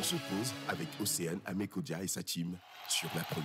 se pose avec Océane Amekodia et sa team sur la première.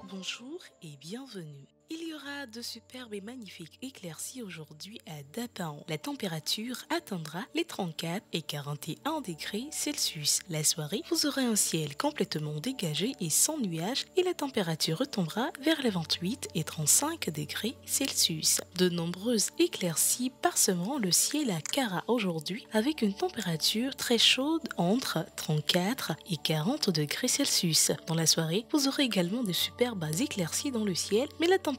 Bonjour et bienvenue. Il y aura de superbes et magnifiques éclaircies aujourd'hui à Dapaon. La température atteindra les 34 et 41 degrés Celsius. La soirée, vous aurez un ciel complètement dégagé et sans nuages et la température retombera vers les 28 et 35 degrés Celsius. De nombreuses éclaircies parsemeront le ciel à Kara aujourd'hui avec une température très chaude entre 34 et 40 degrés Celsius. Dans la soirée, vous aurez également de superbes éclaircies dans le ciel, mais la température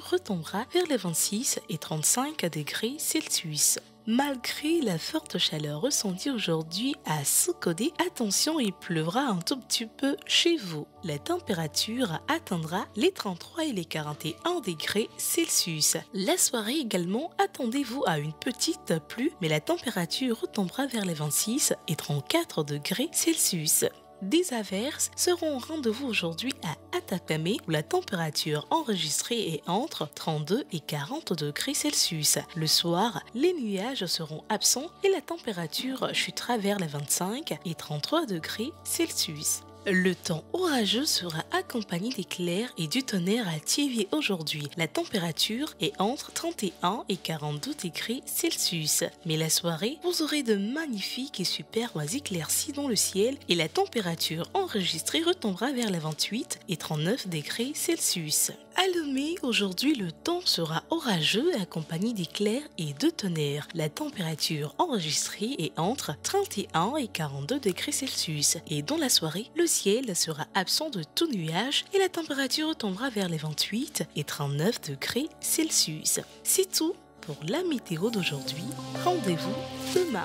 retombera vers les 26 et 35 degrés Celsius. Malgré la forte chaleur ressentie aujourd'hui à Sokodé, attention, il pleuvra un tout petit peu chez vous. La température atteindra les 33 et les 41 degrés Celsius. La soirée également, attendez-vous à une petite pluie, mais la température retombera vers les 26 et 34 degrés Celsius. Des averses seront au rendez-vous aujourd'hui à Atapamé où la température enregistrée est entre 32 et 40 degrés Celsius. Le soir, les nuages seront absents et la température chutera vers les 25 et 33 degrés Celsius. Le temps orageux sera accompagné d'éclairs et du tonnerre à Thiévié aujourd'hui. La température est entre 31 et 42 degrés Celsius. Mais la soirée, vous aurez de magnifiques et superbes éclaircies dans le ciel et la température enregistrée retombera vers les 28 et 39 degrés Celsius. À Lomé, aujourd'hui, le temps sera orageux accompagné d'éclairs et de tonnerre. La température enregistrée est entre 31 et 42 degrés Celsius. Et dans la soirée, le ciel sera absent de tout nuage et la température tombera vers les 28 et 39 degrés Celsius. C'est tout pour la météo d'aujourd'hui. Rendez-vous demain.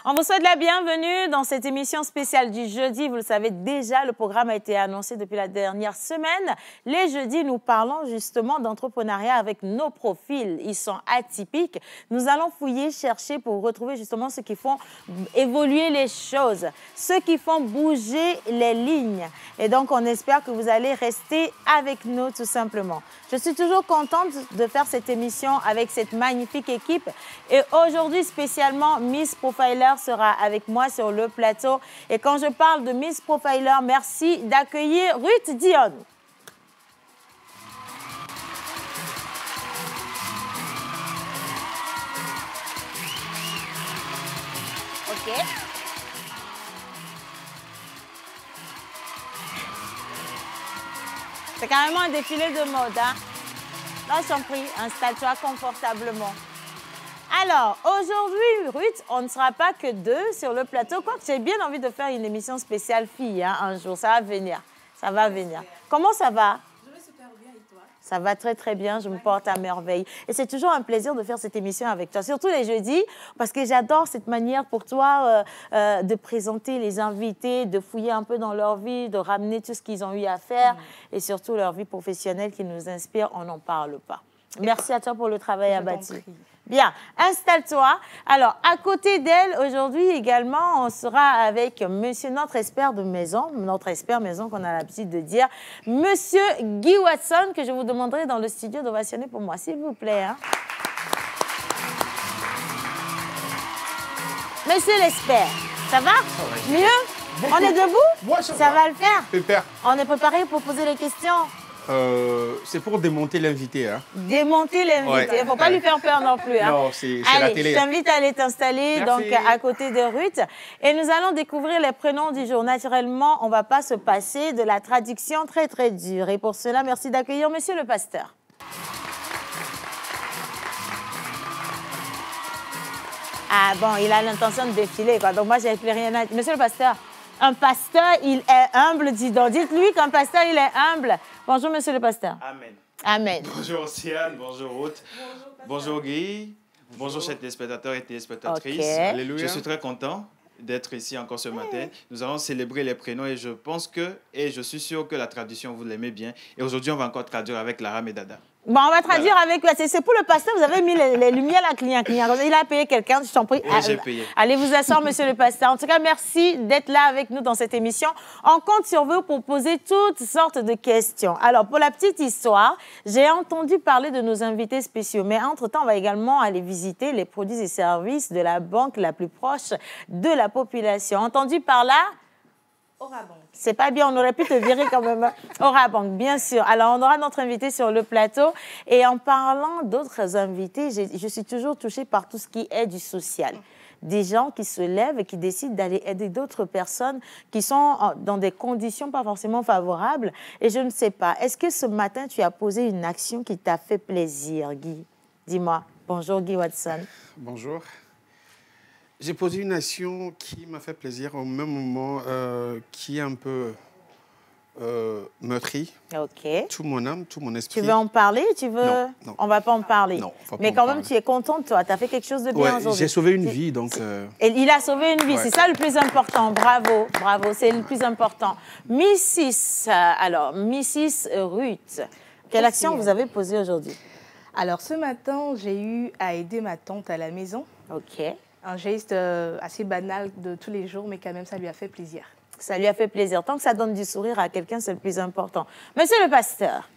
On vous souhaite la bienvenue dans cette émission spéciale du jeudi. Vous le savez déjà, le programme a été annoncé depuis la dernière semaine. Les jeudis, nous parlons justement d'entrepreneuriat avec nos profils. Ils sont atypiques. Nous allons fouiller, chercher pour retrouver justement ceux qui font évoluer les choses, ceux qui font bouger les lignes. Et donc, on espère que vous allez rester avec nous tout simplement. Je suis toujours contente de faire cette émission avec cette magnifique équipe. Et aujourd'hui, spécialement, Miss Profiler sera avec moi sur le plateau. Et quand je parle de Miss Profiler, merci d'accueillir Ruth Dion. OK. C'est carrément un défilé de mode, hein? Non, je t'en prie, installe-toi confortablement. Alors, aujourd'hui, Ruth, on ne sera pas que deux sur le plateau. Quoique j'ai bien envie de faire une émission spéciale fille, hein, un jour. Ça va venir. Ça va venir. Comment ça va? Je vais super bien et toi? Ça va très, très bien. Je me porte à merveille. Et c'est toujours un plaisir de faire cette émission avec toi, surtout les jeudis, parce que j'adore cette manière pour toi de présenter les invités, de fouiller un peu dans leur vie, de ramener tout ce qu'ils ont eu à faire et surtout leur vie professionnelle qui nous inspire. On n'en parle pas. Merci à toi pour le travail abattu. Bien, installe-toi. Alors, à côté d'elle, aujourd'hui également, on sera avec monsieur, notre expert maison qu'on a l'habitude de dire, monsieur Guy Watson, que je vous demanderai dans le studio d'ovationner pour moi, s'il vous plaît. Hein. Monsieur l'expert, ça va? Mieux? On est debout? Ça va le faire? Super. On est préparé pour poser les questions? C'est pour démonter l'invité. Hein. Démonter l'invité. Il ne faut pas lui faire peur non plus. Hein. Non, c'est la télé. Je t'invite à aller t'installer donc à côté de Ruth. Et nous allons découvrir les prénoms du jour. Naturellement, on ne va pas se passer de la traduction très, très dure. Et pour cela, merci d'accueillir monsieur le pasteur. Ah bon, il a l'intention de défiler, quoi. Donc moi, je n'ai plus rien à dire. Monsieur le pasteur, un pasteur, il est humble, dis donc. Dites-lui qu'un pasteur, il est humble. Bonjour, monsieur le pasteur. Amen. Amen. Bonjour, Océane. Bonjour, Ruth. Bonjour, Guy. Bonjour, chers téléspectateurs et téléspectatrices. Okay. Alléluia. Je suis très content d'être ici encore ce matin. Nous allons célébrer les prénoms et je pense que, et je suis sûr que la traduction, vous l'aimez bien. Et aujourd'hui, on va encore traduire avec Lara Medada. Bon, on va traduire avec... C'est pour le pasteur, vous avez mis les lumières à clignan. Il a payé quelqu'un, je t'en prie. Oui, j'ai payé. Allez vous asseoir, monsieur le pasteur. En tout cas, merci d'être là avec nous dans cette émission. On compte sur vous pour poser toutes sortes de questions. Alors, pour la petite histoire, j'ai entendu parler de nos invités spéciaux. Mais entre-temps, on va également aller visiter les produits et services de la banque la plus proche de la population. Entendu par là? Orabank. C'est pas bien, on aurait pu te virer quand même. Orabank, bien sûr. Alors, on aura notre invité sur le plateau. Et en parlant d'autres invités, je suis toujours touchée par tout ce qui est du social. Des gens qui se lèvent et qui décident d'aller aider d'autres personnes qui sont dans des conditions pas forcément favorables. Et je ne sais pas, est-ce que ce matin, tu as posé une action qui t'a fait plaisir, Guy? Dis-moi. Bonjour, Guy Watson. Bonjour. J'ai posé une action qui m'a fait plaisir au même moment, qui est un peu meurtri. OK. Tout mon âme, tout mon esprit. Tu veux en parler? Tu veux... Non, non. On ne va pas en parler. Non, faut pas mais en quand même, parler. tu es content de toi. Tu as fait quelque chose de bien aujourd'hui. J'ai sauvé une vie, donc... Et il a sauvé une vie, Ouais. c'est ça le plus important. Bravo, bravo, c'est le plus important. Mrs. Ruth, quelle action vous avez posée aujourd'hui? Alors, ce matin, j'ai eu à aider ma tante à la maison. OK. Un geste assez banal de tous les jours, mais quand même, ça lui a fait plaisir. Ça lui a fait plaisir. Tant que ça donne du sourire à quelqu'un, c'est le plus important. Monsieur le pasteur,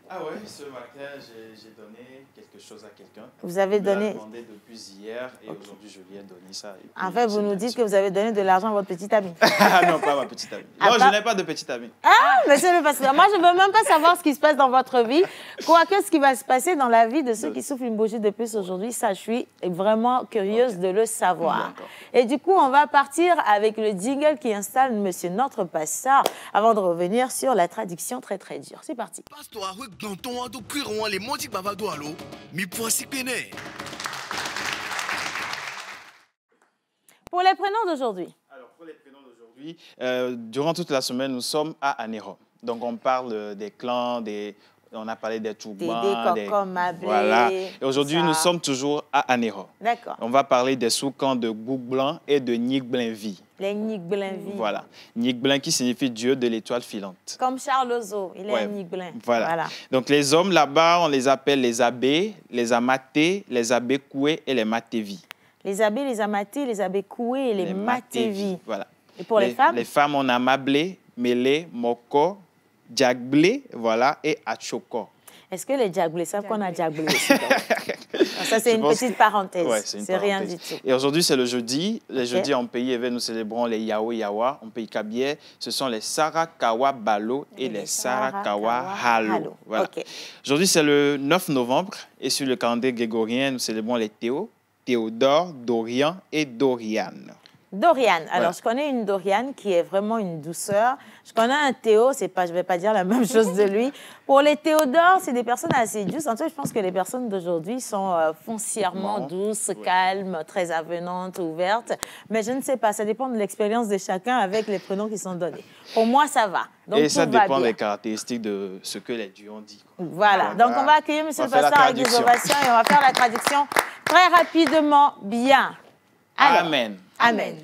Ah ouais, ce matin, j'ai donné quelque chose à quelqu'un. vous avez Il me l'a donné... demandé depuis hier et aujourd'hui, je lui ai donné ça. Et puis, En fait, vous c'est nous là-dessus. dites que vous avez donné de l'argent à votre petite amie. Ah non, pas ma petite amie. Ah, Non, pas- je n'ai pas de petite amie. Ah, monsieur le pasteur, moi, je ne veux même pas savoir ce qui se passe dans votre vie. Quoique, ce qui va se passer dans la vie de ceux qui souffrent une bougie de plus aujourd'hui, ça, je suis vraiment curieuse de le savoir. D'accord. Et du coup, on va partir avec le jingle qui installe monsieur notre pasteur avant de revenir sur la traduction très, très dure. C'est parti. Pastor avec Danton do cuiron les monti bavado allo mi poisi pene. Pour les prénoms d'aujourd'hui, Alors, pour les prénoms d'aujourd'hui, durant toute la semaine, nous sommes à Anérom. Donc, on parle des clans, on a parlé des Toubans, Dédé, Coco, Mablé, voilà. Et aujourd'hui, ça. nous sommes toujours à Anérom. D'accord. On va parler des sous-camps de Bouk Blanc et de Nik Blainvi. Les Nigblin-Vie. Voilà. Nik Blain qui signifie Dieu de l'étoile filante. Comme Charles Ozo, il est Ouais. un Nigblin. Voilà. Donc, les hommes là-bas, on les appelle les abbés, les amatés, les abbés coués et les matévis. Les abbés, les amatés, les abbés coués et les matévis. Voilà. Et pour les femmes? Les femmes, on a Mablé, Mélé, Moko, Djagblé, voilà, et Achoko. Est-ce que les Djagblés savent qu'on a Djagblé aussi? Donc? Ça, c'est Je une pense petite parenthèse. Ouais, c'est une C'est rien du parenthèse. tout. Et aujourd'hui, c'est le jeudi. Les Ok. jeudis, en pays éveil, nous célébrons les Yao Yawa. En pays Kabier, ce sont les Sarakawa Balo et les Sarakawa Halo. Voilà. OK. Aujourd'hui, c'est le 9 novembre. Et sur le calendrier grégorien, nous célébrons les Théo, Théodore, Dorian et Doriane. Doriane. Alors, Voilà. je connais une Doriane qui est vraiment une douceur. Je connais un Théo, je ne vais pas dire la même chose de lui. Pour les Théodores, c'est des personnes assez douces. En tout cas, je pense que les personnes d'aujourd'hui sont foncièrement Non. douces, calmes, très avenantes, ouvertes. Mais je ne sais pas, ça dépend de l'expérience de chacun avec les prénoms qui sont donnés. Pour moi, ça va. Donc, et tout ça va dépend bien. des caractéristiques de ce que les dieux ont dit. Voilà. Voilà. Donc, on va accueillir M. On le va faire la pasteur avec des traduction. ovations et on va faire la traduction très rapidement. Bien. Alors, Amen. Amen.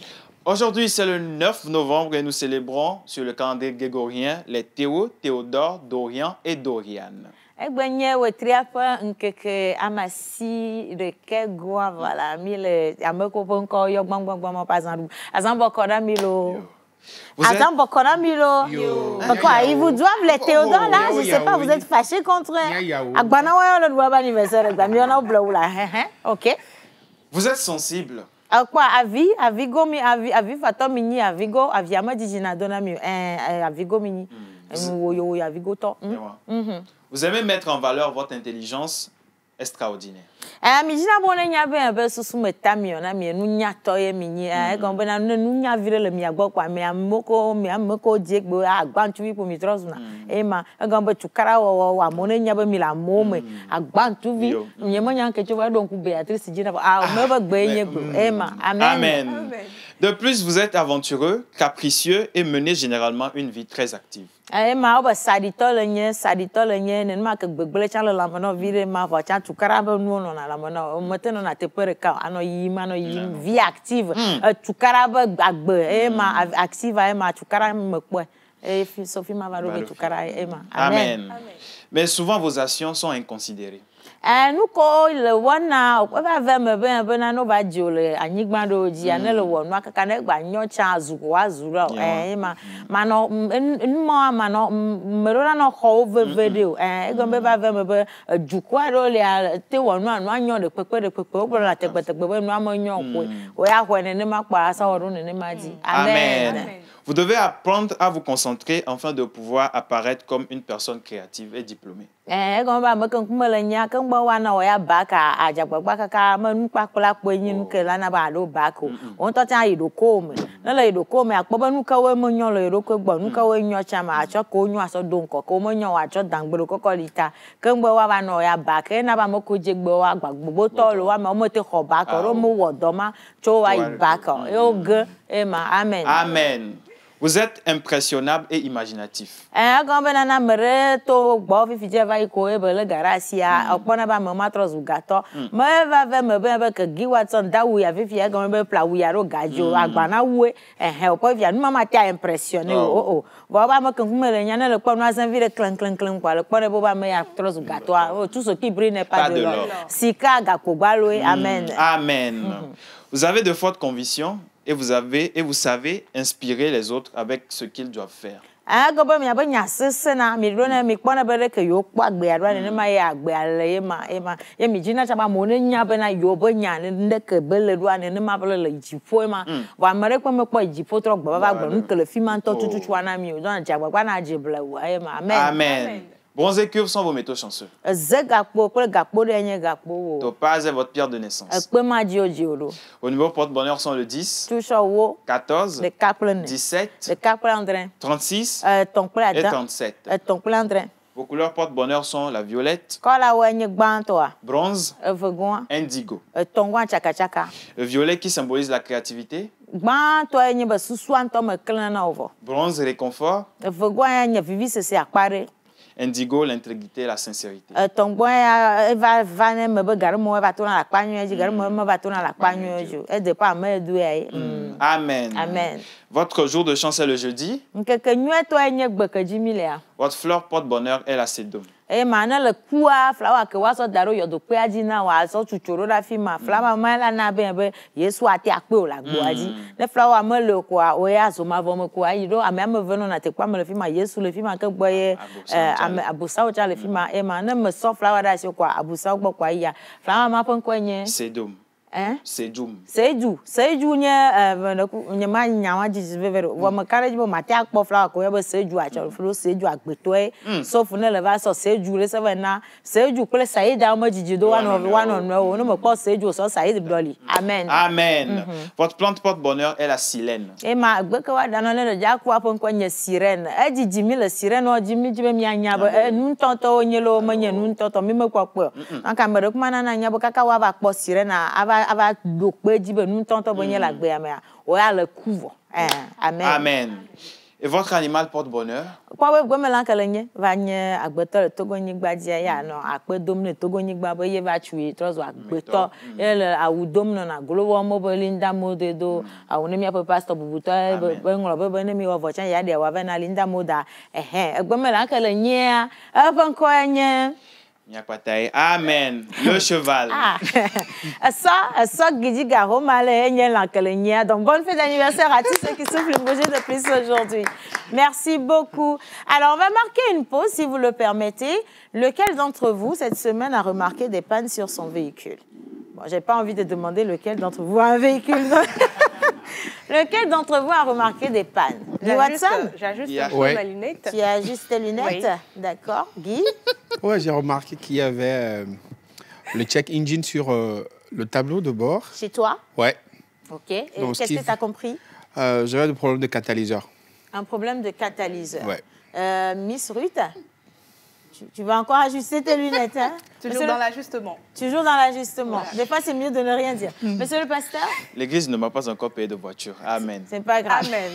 Aujourd'hui, c'est le 9 novembre et nous célébrons sur le calendrier grégorien les Théo, Théodore, Dorian et Doriane. Egbenye wetriaƒe nkeke amasi ɖeke goa voilà mi le ameko ƒe ŋkɔ yɔ gbãgbãgbãma ƒe azã bɔkɔ na mi lo Vous êtes- azã bɔkɔ na mi lo quoi ils vous doivent les Théodore là je sais pas vous êtes fâchés contre agbana wa le doigt anniversaire gba mi ona bla wula OK Vous êtes sensible. quoi avigo mi avi fatɔ mi nyi avigo aviama dzizina dona mi avigo mi nyi wo avigo tɔ Vous aimez mettre en valeur votre intelligence extraordinaire. mi dzina bo ne nya be susu me ta mi ona mi nu nya tɔ ye mi nyi gɔm be na nu nya vi le mi agbɔ kwa mi ameko diegbe agbantuvi po mi trɔ zuna ema gɔm be tukara wɔwɔ amo ne nya be mi le amo me agbantuvi mi me nya nketso va ɖo ŋku Beatrice dzina me be gbe nye gbe ema amen. De plus, vous êtes aventureux, capricieux et menez généralement une vie très active. ema wo be saɖitɔ le nye nenema ke gbegble tsã le lamenɔ vi ɖe ma vɔ tsã tukara be nuwo nɔna lamenɔ mete nɔna teƒe ɖeka o anɔ yiyim vie active tukara be agbe ema active ema tukara me kpɔe Et Sophie Mavaro Tukara Emma. Amen. Mais souvent, vos actions sont inconsidérées. Nous, quand le wana, on va vers me ben no va dire anigba doji anele wonu akaka na gba nyo cha azuko azuro mano mano merora no ho video ego be ba vers me be jukwa ro le te wonu anu anyo de pepe o la tegbe nu amanyo ko o ya hwene ne makpa asa horu ne maji. Amen. Vous devez apprendre à vous concentrer afin de pouvoir apparaître comme une personne créative et diplômée. Comme ba me kan kuma le nya kan ba wana o ya baka ajagbagba kaka ma nu pakula po yin ke la na ba do bako on to tan idoko me na le idoko me akpo ba nu ka we mo nyon le idoko gbo nu ka we nyon cha ma acho ko nyon aso do nko ko mo nyon acho dangbero koko lita kan gbo wa ba no ya baka na ba mo ko je gbo wa gbagbo to lo wa ma mo te kho baka ro mo wodo ma cho wa baka e o ge e ma amen. Amen. Vous êtes impressionnable et imaginatif. Quand on mere to gbo fifi je va iko e be le garasia opona ba me matros ugato me va ve me be ke giwatson da wu ya fifi e gan be pla wu ya ro gajo agbana wu opo via nu mama tia impressionné bo ba me kan kumele nya na le ponu asan vire clan kwa le pone bo ba me ya tros ugato tout ce qui brille n'est pas de l'or. Sika ga ko gbalo amen. Amen. Vous avez de fortes convictions et vous savez inspirer les autres avec ce qu'ils doivent faire. Gobe mi abanya sesena mi rona mi kpona bere ke yo kpa gbe adwa ne ma ya gbe ale ye mi jina chaba mo ne nya be na yo bo nya ne ndeke bele dwa ne ma bele le jifo ma wa mare kwa me kpa jifo tro gba ba gba nkele fi ma nto tutu na mi o don jagba kwa na jibla wa amen. Amen. Bronze et cuivre sont vos métaux chanceux. Topaz est votre pierre de naissance. Vos numéros porte-bonheur sont le 10, 14, 17, 36 et 37. Vos couleurs porte-bonheur sont la violette, bronze, indigo. Le violet qui symbolise la créativité, bronze, réconfort, indigo, l'intégrité et la sincérité. Amen. Amen. Votre jour de chance est le jeudi. Votre fleur porte-bonheur est la sédum. E mana le kua flower ke wa so daro yodo pe aji na wa so chuchoro da fi ma flower ma la na be Yesu ati akpe o la gbo aji le flower ma le kwa o ya so ma vo mo kwa yi do ame me veno na te kwa me le fi ma Yesu le fi ma ke gbo ye abusa o cha le fi ma e ma na me so flower da so kwa abusa gbo kwa ya flower ma pon kwa nye sédum. Sejum. Seju nye ma nyawa jiji vevero wa makare jibo mate akpo flower ko yebo seju a cho flo seju agbeto e so fune le va so seju le se na seju kle saida ma jiji do one no no mo po seju so saida doli amen. Amen. Votre plante porte-bonheur est la silène. E ma agbeke wa dano le ja ko apon ko nye sirène e jiji mi le sirène o jimi jibe mi anya bo nu ntonto onyelo mo nye nu ntonto mi me kwakpo anka mere kuma na anya bo kaka wa ba kpo sirène ava dokpe jibe nu tonto bo nye la gbe ame o ya le couvre amen. Amen. Et votre animal porte-bonheur? Kwa we gwemelan kalenye va nye agbeto le togo nyigba dia ya no akpe dom ne togo nyigba bo ye va chui trozo agbeto ele awu dom no na glowo mo bo linda modedo awu ne mi pastor bubuto be ngolo be ne mi wo vocha ya dia wa na linda moda gwemelan kalenye avan ko enye. Amen. Le cheval. Ça, Guidi Garo, Malé, Lankalenia. Donc, bonne fête d'anniversaire à tous ceux qui soufflent le projet de plus aujourd'hui. Merci beaucoup. Alors, on va marquer une pause, si vous le permettez. Lequel d'entre vous, cette semaine, a remarqué des pannes sur son véhicule? Bon, j'ai pas envie de demander lequel d'entre vous a un véhicule. Lequel d'entre vous a remarqué des pannes? J'ajuste ma lunette. Tu ajustes tes lunettes? Oui. D'accord. Guy? Ouais, j'ai remarqué qu'il y avait le check engine sur le tableau de bord. Chez toi? Ouais. Ok. Et qu'est-ce que tu as compris? J'avais des problèmes de catalyseur. Un problème de catalyseur. Ouais. Miss Ruth, tu vas encore ajuster tes lunettes, hein? Toujours dans l'ajustement. Toujours dans l'ajustement. Voilà. Des fois, c'est mieux de ne rien dire. Monsieur le pasteur? L'église ne m'a pas encore payé de voiture. Amen. C'est pas grave. Amen.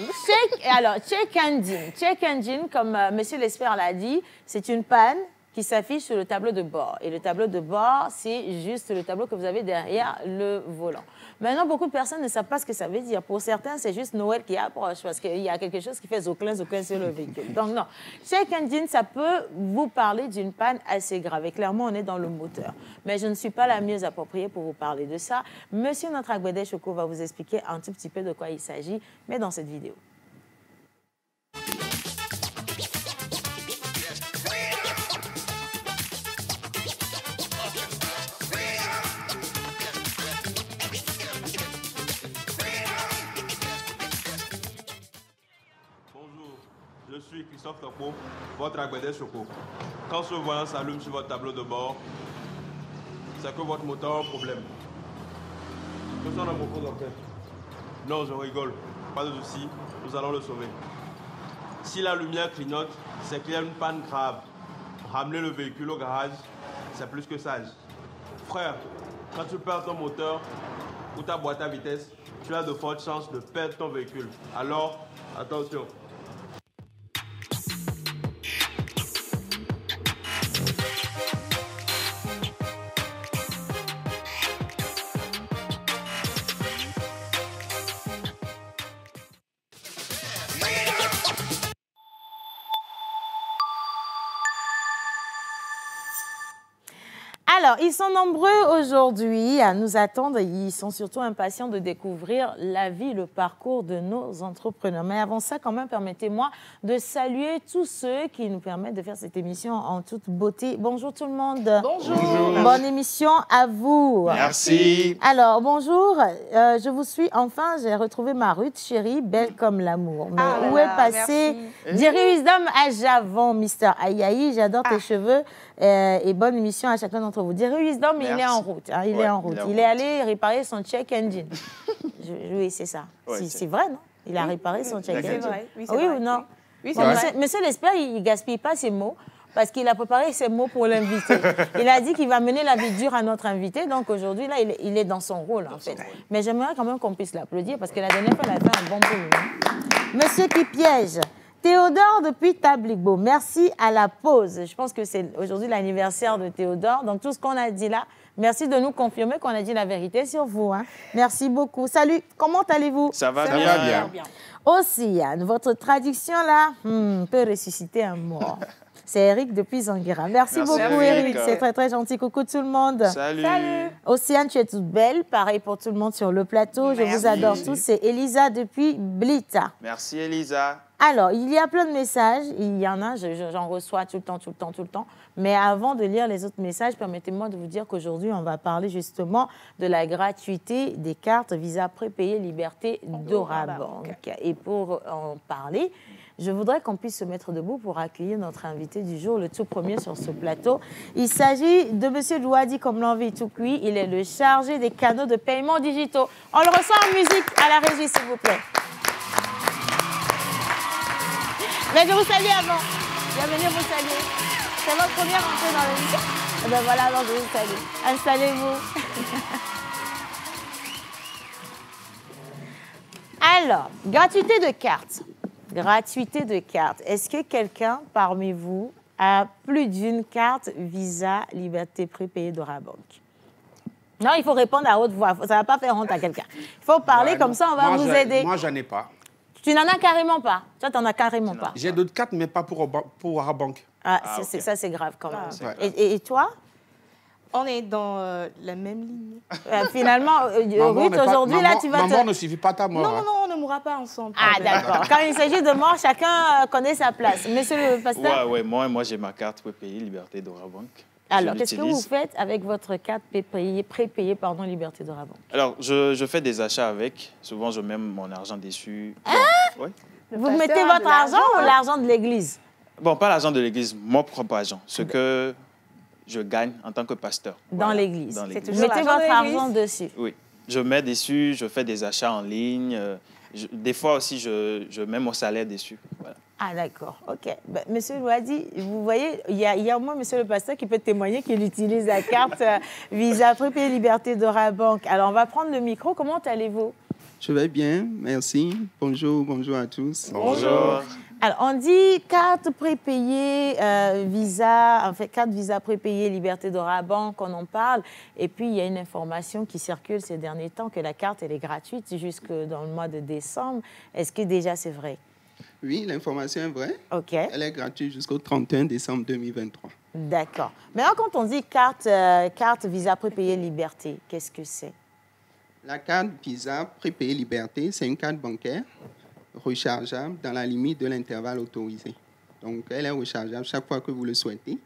Alors, check engine. Check engine, comme monsieur l'espère l'a dit, c'est une panne qui s'affiche sur le tableau de bord. Et le tableau de bord, c'est juste le tableau que vous avez derrière le volant. Maintenant, beaucoup de personnes ne savent pas ce que ça veut dire. Pour certains, c'est juste Noël qui approche parce qu'il y a quelque chose qui fait zoclin sur le véhicule. Donc non, check engine, ça peut vous parler d'une panne assez grave. Et clairement, on est dans le moteur. Mais je ne suis pas la mieux appropriée pour vous parler de ça. Monsieur notre Agbede Choco va vous expliquer un tout petit peu de quoi il s'agit, mais dans cette vidéo. Je suis Christophe Topo, votre Agbede Choco. Quand ce volant s'allume sur votre tableau de bord, c'est que votre moteur a un problème. Que sont dans beaucoup d'enquête? Non, je rigole. Pas de souci, nous allons le sauver. Si la lumière clignote, c'est qu'il y a une panne grave. Ramener le véhicule au garage, c'est plus que sage. Frère, quand tu perds ton moteur ou ta boîte à vitesse, tu as de fortes chances de perdre ton véhicule. Alors, attention. Alors, ils sont nombreux aujourd'hui à nous attendre. Ils sont surtout impatients de découvrir la vie, le parcours de nos entrepreneurs. Mais avant ça, quand même, permettez-moi de saluer tous ceux qui nous permettent de faire cette émission en toute beauté. Bonjour tout le monde. Bonjour. Bonjour. Bonne émission à vous. Merci. Alors, bonjour. Je vous suis. Enfin, j'ai retrouvé ma Ruth chérie, belle comme l'amour. Mais où est passé Jerry Wisdom à Javon, Mr. Ayaï? J'adore tes cheveux. Et bonne émission à chacun d'entre vous. Jerry Wisdom, il est en route. Hein, il est en route. Il est allé réparer son check engine. Oui, c'est ça. Ouais, c'est vrai, non? Il a réparé son check engine. Oui, oui ou non? Oui, bon, monsieur l'espère, il ne gaspille pas ses mots parce qu'il a préparé ses mots pour l'invité. Il a dit qu'il va mener la vie dure à notre invité. Donc aujourd'hui, là, il est dans son rôle, en fait. Mais j'aimerais quand même qu'on puisse l'applaudir parce que la dernière fois, il a fait un bon boulot. Monsieur qui piège. Théodore depuis Tabligbo, merci à la pause. Je pense que c'est aujourd'hui l'anniversaire de Théodore. Donc, tout ce qu'on a dit là, merci de nous confirmer qu'on a dit la vérité sur vous. Hein. Merci beaucoup. Salut, comment allez-vous? Ça va bien. Aussi, Yann, votre traduction là peut ressusciter un mort. C'est Eric depuis Zanguera. Merci beaucoup, Eric. C'est très, très gentil. Coucou tout le monde. Salut. Océane, tu es toute belle. Pareil pour tout le monde sur le plateau. Merci. Je vous adore tous. C'est Elisa depuis Blita. Merci, Elisa. Alors, il y a plein de messages. Il y en a, j'en reçois tout le temps. Mais avant de lire les autres messages, permettez-moi de vous dire qu'aujourd'hui, on va parler justement de la gratuité des cartes Visa prépayées Liberté d'Orabank. Et pour en parler, je voudrais qu'on puisse se mettre debout pour accueillir notre invité du jour, le tout premier sur ce plateau. Il s'agit de M. Louadi comme l'envie tout cuit. Il est le chargé des canaux de paiement digitaux. On le reçoit en musique à la régie, s'il vous plaît. Mais je vous salue avant. Bienvenue vous saluer. C'est votre première entrée dans l'émission. Et bien voilà, alors je vous salue. Installez-vous. Alors, gratuité de cartes. Gratuité de cartes. Est-ce que quelqu'un parmi vous a plus d'une carte Visa Liberté prépayée d'Orabank? Non, il faut répondre à haute voix. Ça ne va pas faire honte à quelqu'un. Il faut parler comme ça, on va vous aider. Moi, j'en ai pas. Tu n'en as carrément pas. Toi, tu n'en as carrément pas. J'ai d'autres cartes, mais pas pour Orabank. Okay. Ça, c'est grave quand même. Et toi? On est dans la même ligne. Finalement, Ruth, aujourd'hui, là, tu vas maman ne suffit pas ta mort. Non, on ne mourra pas ensemble. Ah, d'accord. Quand il s'agit de mort, chacun connaît sa place. Monsieur le pasteur? Oui, moi j'ai ma carte prépayée Liberté d'Orabank. Alors, qu'est-ce que vous faites avec votre carte prépayée Liberté d'Orabank? Alors, je fais des achats avec. Souvent, je mets mon argent dessus. Ouais. Vous mettez votre argent ou l'argent de l'église? Bon, pas l'argent de l'église, mon propre argent. Ce que je gagne en tant que pasteur. Dans l'église. Vous mettez votre argent dessus? Oui. Je mets dessus, je fais des achats en ligne. Des fois aussi, je mets mon salaire dessus. Voilà. Ah, d'accord. OK. Ben, monsieur Louadi, vous voyez, il y a au moins monsieur le pasteur qui peut témoigner qu'il utilise la carte Visa prépayée Liberté d'Orabank. Alors, on va prendre le micro. Comment allez-vous? Je vais bien, merci. Bonjour à tous. Bonjour. Alors, on dit carte prépayée, Visa, en fait, carte Visa prépayée, Liberté de Rabanque, on en parle. Et puis, il y a une information qui circule ces derniers temps que la carte, elle est gratuite jusque dans le mois de décembre. Est-ce que déjà c'est vrai? Oui, l'information est vraie. OK. Elle est gratuite jusqu'au 31 décembre 2023. D'accord. Maintenant, quand on dit carte Visa prépayée Liberté, qu'est-ce que c'est? La carte Visa prépayée Liberté, c'est une carte bancaire rechargeable dans la limite de l'intervalle autorisé. Donc, elle est rechargeable chaque fois que vous le souhaitez.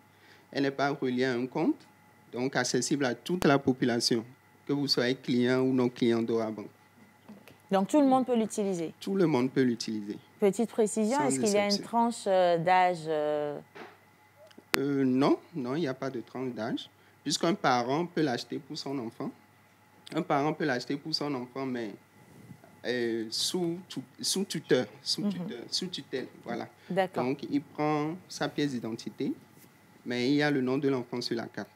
Elle n'est pas reliée à un compte, donc accessible à toute la population, que vous soyez client ou non client d'Orabank. Donc, tout le monde peut l'utiliser? Tout le monde peut l'utiliser. Petite précision, est-ce qu'il y a une tranche d'âge? Non, il n'y a pas de tranche d'âge, puisqu'un parent peut l'acheter pour son enfant. Un parent peut l'acheter pour son enfant, mais sous tutelle, voilà. D'accord. Donc, il prend sa pièce d'identité, mais il y a le nom de l'enfant sur la carte.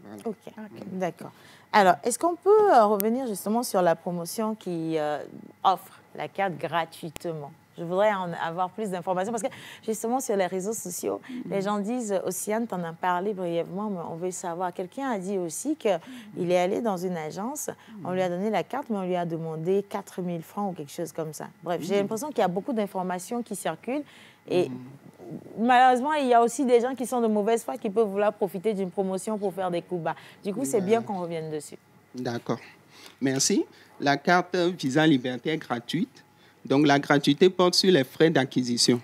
Voilà. OK, d'accord. Alors, est-ce qu'on peut revenir justement sur la promotion qui offre la carte gratuitement? Je voudrais en avoir plus d'informations parce que justement sur les réseaux sociaux, les gens disent, Océane, tu en as parlé brièvement, mais on veut savoir. Quelqu'un a dit aussi qu'il est allé dans une agence, on lui a donné la carte, mais on lui a demandé 4 000 francs ou quelque chose comme ça. Bref, j'ai l'impression qu'il y a beaucoup d'informations qui circulent et malheureusement, il y a aussi des gens qui sont de mauvaise foi qui peuvent vouloir profiter d'une promotion pour faire des coups bas. Du coup, c'est bien qu'on revienne dessus. D'accord. Merci. La carte Visa Liberté est gratuite. Donc, la gratuité porte sur les frais d'acquisition,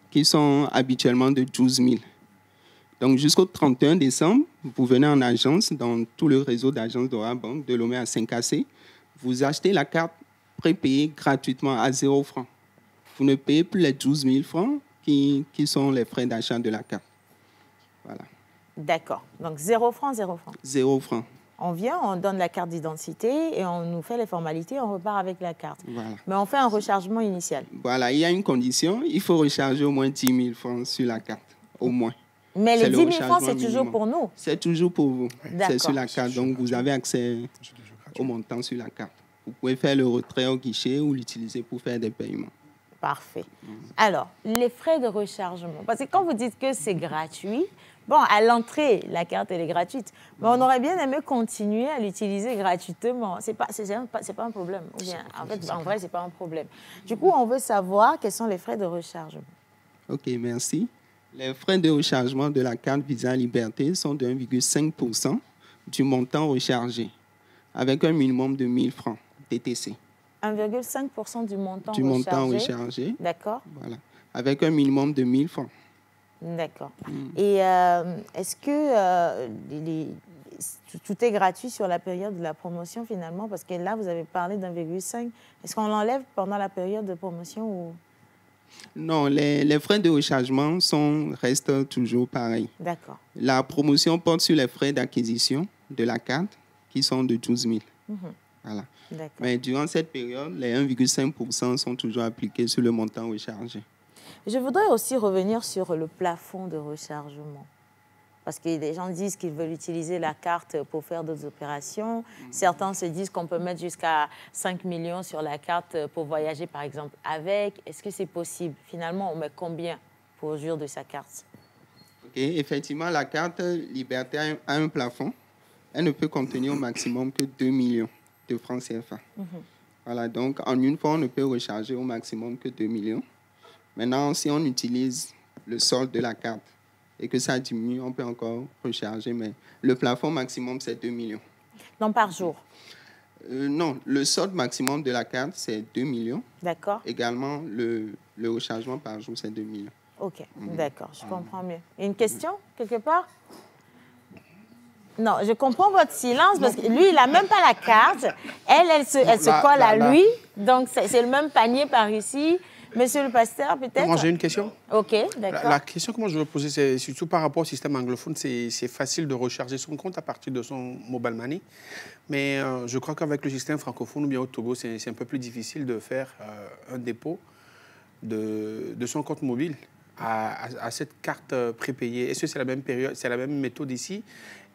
qui sont habituellement de 12 000. Donc, jusqu'au 31 décembre, vous venez en agence, dans tout le réseau d'agences d'Orabank, de Lomé à Saint-Cassé. Vous achetez la carte prépayée gratuitement à 0 francs. Vous ne payez plus les 12 000 francs qui sont les frais d'achat de la carte. Voilà. D'accord. Donc, 0 francs, 0 francs. 0 francs. On vient, on donne la carte d'identité et on nous fait les formalités, on repart avec la carte. Voilà. Mais on fait un rechargement initial. Voilà, il y a une condition, il faut recharger au moins 10 000 francs sur la carte, au moins. Mais les 10 000 francs, c'est toujours pour nous? C'est toujours pour vous. C'est sur la carte, donc vous avez accès au montant sur la carte. Vous pouvez faire le retrait au guichet ou l'utiliser pour faire des paiements. Parfait. Alors, les frais de rechargement, parce que quand vous dites que c'est gratuit, bon, à l'entrée, la carte, elle est gratuite. Mais on aurait bien aimé continuer à l'utiliser gratuitement. C'est pas un problème. Ou bien, en vrai, ce n'est pas un problème. Du coup, on veut savoir quels sont les frais de rechargement. OK, merci. Les frais de rechargement de la carte Visa Liberté sont de 1,5% du montant rechargé, avec un minimum de 1 000 francs TTC. 1,5% du montant rechargé. Du montant rechargé. D'accord. Voilà. Avec un minimum de 1 000 francs. D'accord. Et est-ce que tout est gratuit sur la période de la promotion finalement? Parce que là, vous avez parlé d'1,5. Est-ce qu'on l'enlève pendant la période de promotion ou... Non, les frais de rechargement restent toujours pareils. D'accord. La promotion porte sur les frais d'acquisition de la carte qui sont de 12 000. Voilà. Mais durant cette période, les 1,5% sont toujours appliqués sur le montant rechargé. Je voudrais aussi revenir sur le plafond de rechargement. Parce que les gens disent qu'ils veulent utiliser la carte pour faire d'autres opérations. Certains se disent qu'on peut mettre jusqu'à 5 millions sur la carte pour voyager, par exemple, avec. Est-ce que c'est possible? Finalement, on met combien pour jouir de sa carte? OK. Effectivement, la carte Liberté a un plafond. Elle ne peut contenir au maximum que 2 millions de francs CFA. Voilà, donc en une fois, on ne peut recharger au maximum que 2 millions. Maintenant, si on utilise le solde de la carte et que ça diminue, on peut encore recharger, mais le plafond maximum, c'est 2 millions. Non, par jour? Non, le solde maximum de la carte, c'est 2 millions. D'accord. Également, le rechargement par jour, c'est 2 millions. OK, d'accord, je comprends mieux. Une question, quelque part? Non, je comprends votre silence parce que lui, il n'a même pas la carte. Elle se colle à lui. Donc, c'est le même panier par ici. Monsieur le pasteur, peut-être? Moi, j'ai une question. OK, d'accord. La question que moi je veux poser, c'est surtout par rapport au système anglophone. C'est facile de recharger son compte à partir de son mobile money. Mais je crois qu'avec le système francophone ou bien au Togo, c'est un peu plus difficile de faire un dépôt de son compte mobile à cette carte prépayée. Est-ce que c'est la même période, c'est la même méthode ici?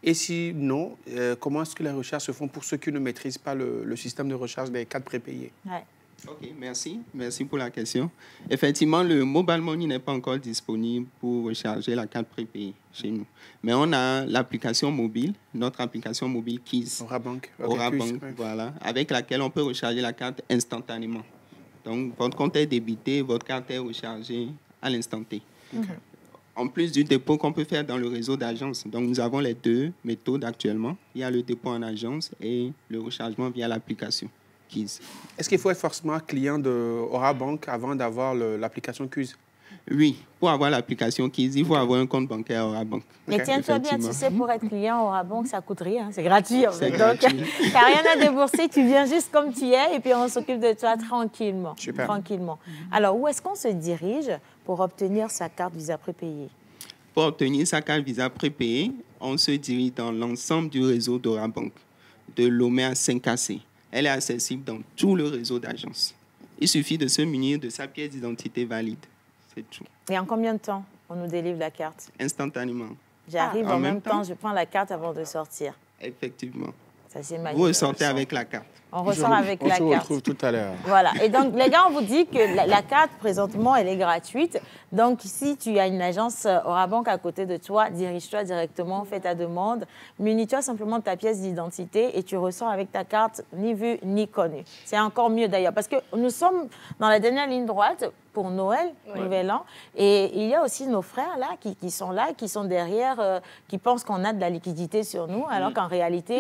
Et si non, comment est-ce que les recherches se font pour ceux qui ne maîtrisent pas le système de recharge des cartes prépayées? Ouais. OK, merci. Merci pour la question. Effectivement, le Mobile Money n'est pas encore disponible pour recharger la carte prépayée chez nous. Mais on a l'application mobile, notre application mobile Keys. Orabank. Orabank, voilà, avec laquelle on peut recharger la carte instantanément. Donc, votre compte est débité, votre carte est rechargée à l'instant T. Okay. En plus du dépôt qu'on peut faire dans le réseau d'agences. Donc, nous avons les deux méthodes actuellement. Il y a le dépôt en agence et le rechargement via l'application Keys. Est-ce qu'il faut être forcément client de Orabank avant d'avoir l'application Keys? Oui, pour avoir l'application Keys, il faut avoir un compte bancaire Orabank. Mais tiens-toi bien, tu sais, pour être client Orabank, ça coûte rien, c'est gratuit. En fait. Donc, tu n'as rien à débourser, tu viens juste comme tu es et puis on s'occupe de toi tranquillement. Super. Tranquillement. Alors, où est-ce qu'on se dirige pour obtenir sa carte Visa prépayée? Pour obtenir sa carte Visa prépayée, on se dirige dans l'ensemble du réseau d'Orabank, de Lomé à Saint-Cassé. Elle est accessible dans tout le réseau d'agences. Il suffit de se munir de sa pièce d'identité valide. C'est tout. Et en combien de temps on nous délivre la carte? Instantanément. J'arrive en même temps, je prends la carte avant de sortir. Effectivement. Ça, c'est magique. Vous ressortez avec la carte. On ressort avec la carte. On se retrouve tout à l'heure. Voilà. Et donc, les gars, on vous dit que la carte, présentement, elle est gratuite. Donc, si tu as une agence Orabank à côté de toi, dirige-toi directement, fais ta demande, munis-toi simplement de ta pièce d'identité et tu ressors avec ta carte ni vue ni connue. C'est encore mieux d'ailleurs parce que nous sommes dans la dernière ligne droite pour Noël, Nouvel An. Et il y a aussi nos frères là qui sont là, qui sont derrière, qui pensent qu'on a de la liquidité sur nous, alors qu'en réalité,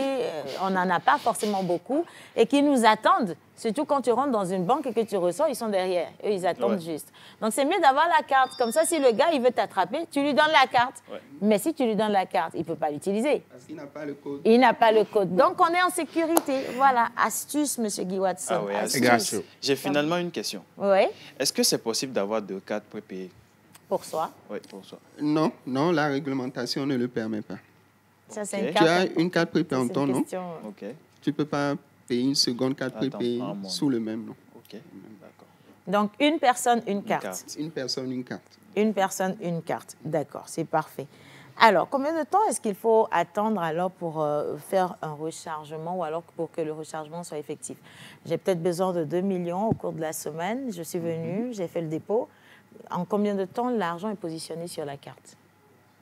on n'en a pas forcément beaucoup et qui nous attendent. Surtout quand tu rentres dans une banque et que tu ressors, ils sont derrière. Eux, ils attendent juste. Donc, c'est mieux d'avoir la carte. Comme ça, si le gars, il veut t'attraper, tu lui donnes la carte. Mais si tu lui donnes la carte, il ne peut pas l'utiliser. Parce qu'il n'a pas le code. Il n'a pas le code. Donc, on est en sécurité. Voilà. Astuce, M. Guy Watson. Ah oui, astuce. J'ai finalement une question. Oui. Est-ce que c'est possible d'avoir 2 cartes prépayées? Pour soi? Oui, pour soi. Non, non, la réglementation ne le permet pas. Ça, c'est une carte. Tu as une carte prépayée en ton nom. OK. Tu ne peux pas payer une seconde carte prépayée sous le même nom. OK, d'accord. Donc, une personne, une carte. Une personne, une carte. Une personne, une carte. D'accord, c'est parfait. Alors, combien de temps est-ce qu'il faut attendre alors pour faire un rechargement ou alors pour que le rechargement soit effectif? J'ai peut-être besoin de 2 millions au cours de la semaine. Je suis venue, j'ai fait le dépôt. En combien de temps l'argent est positionné sur la carte?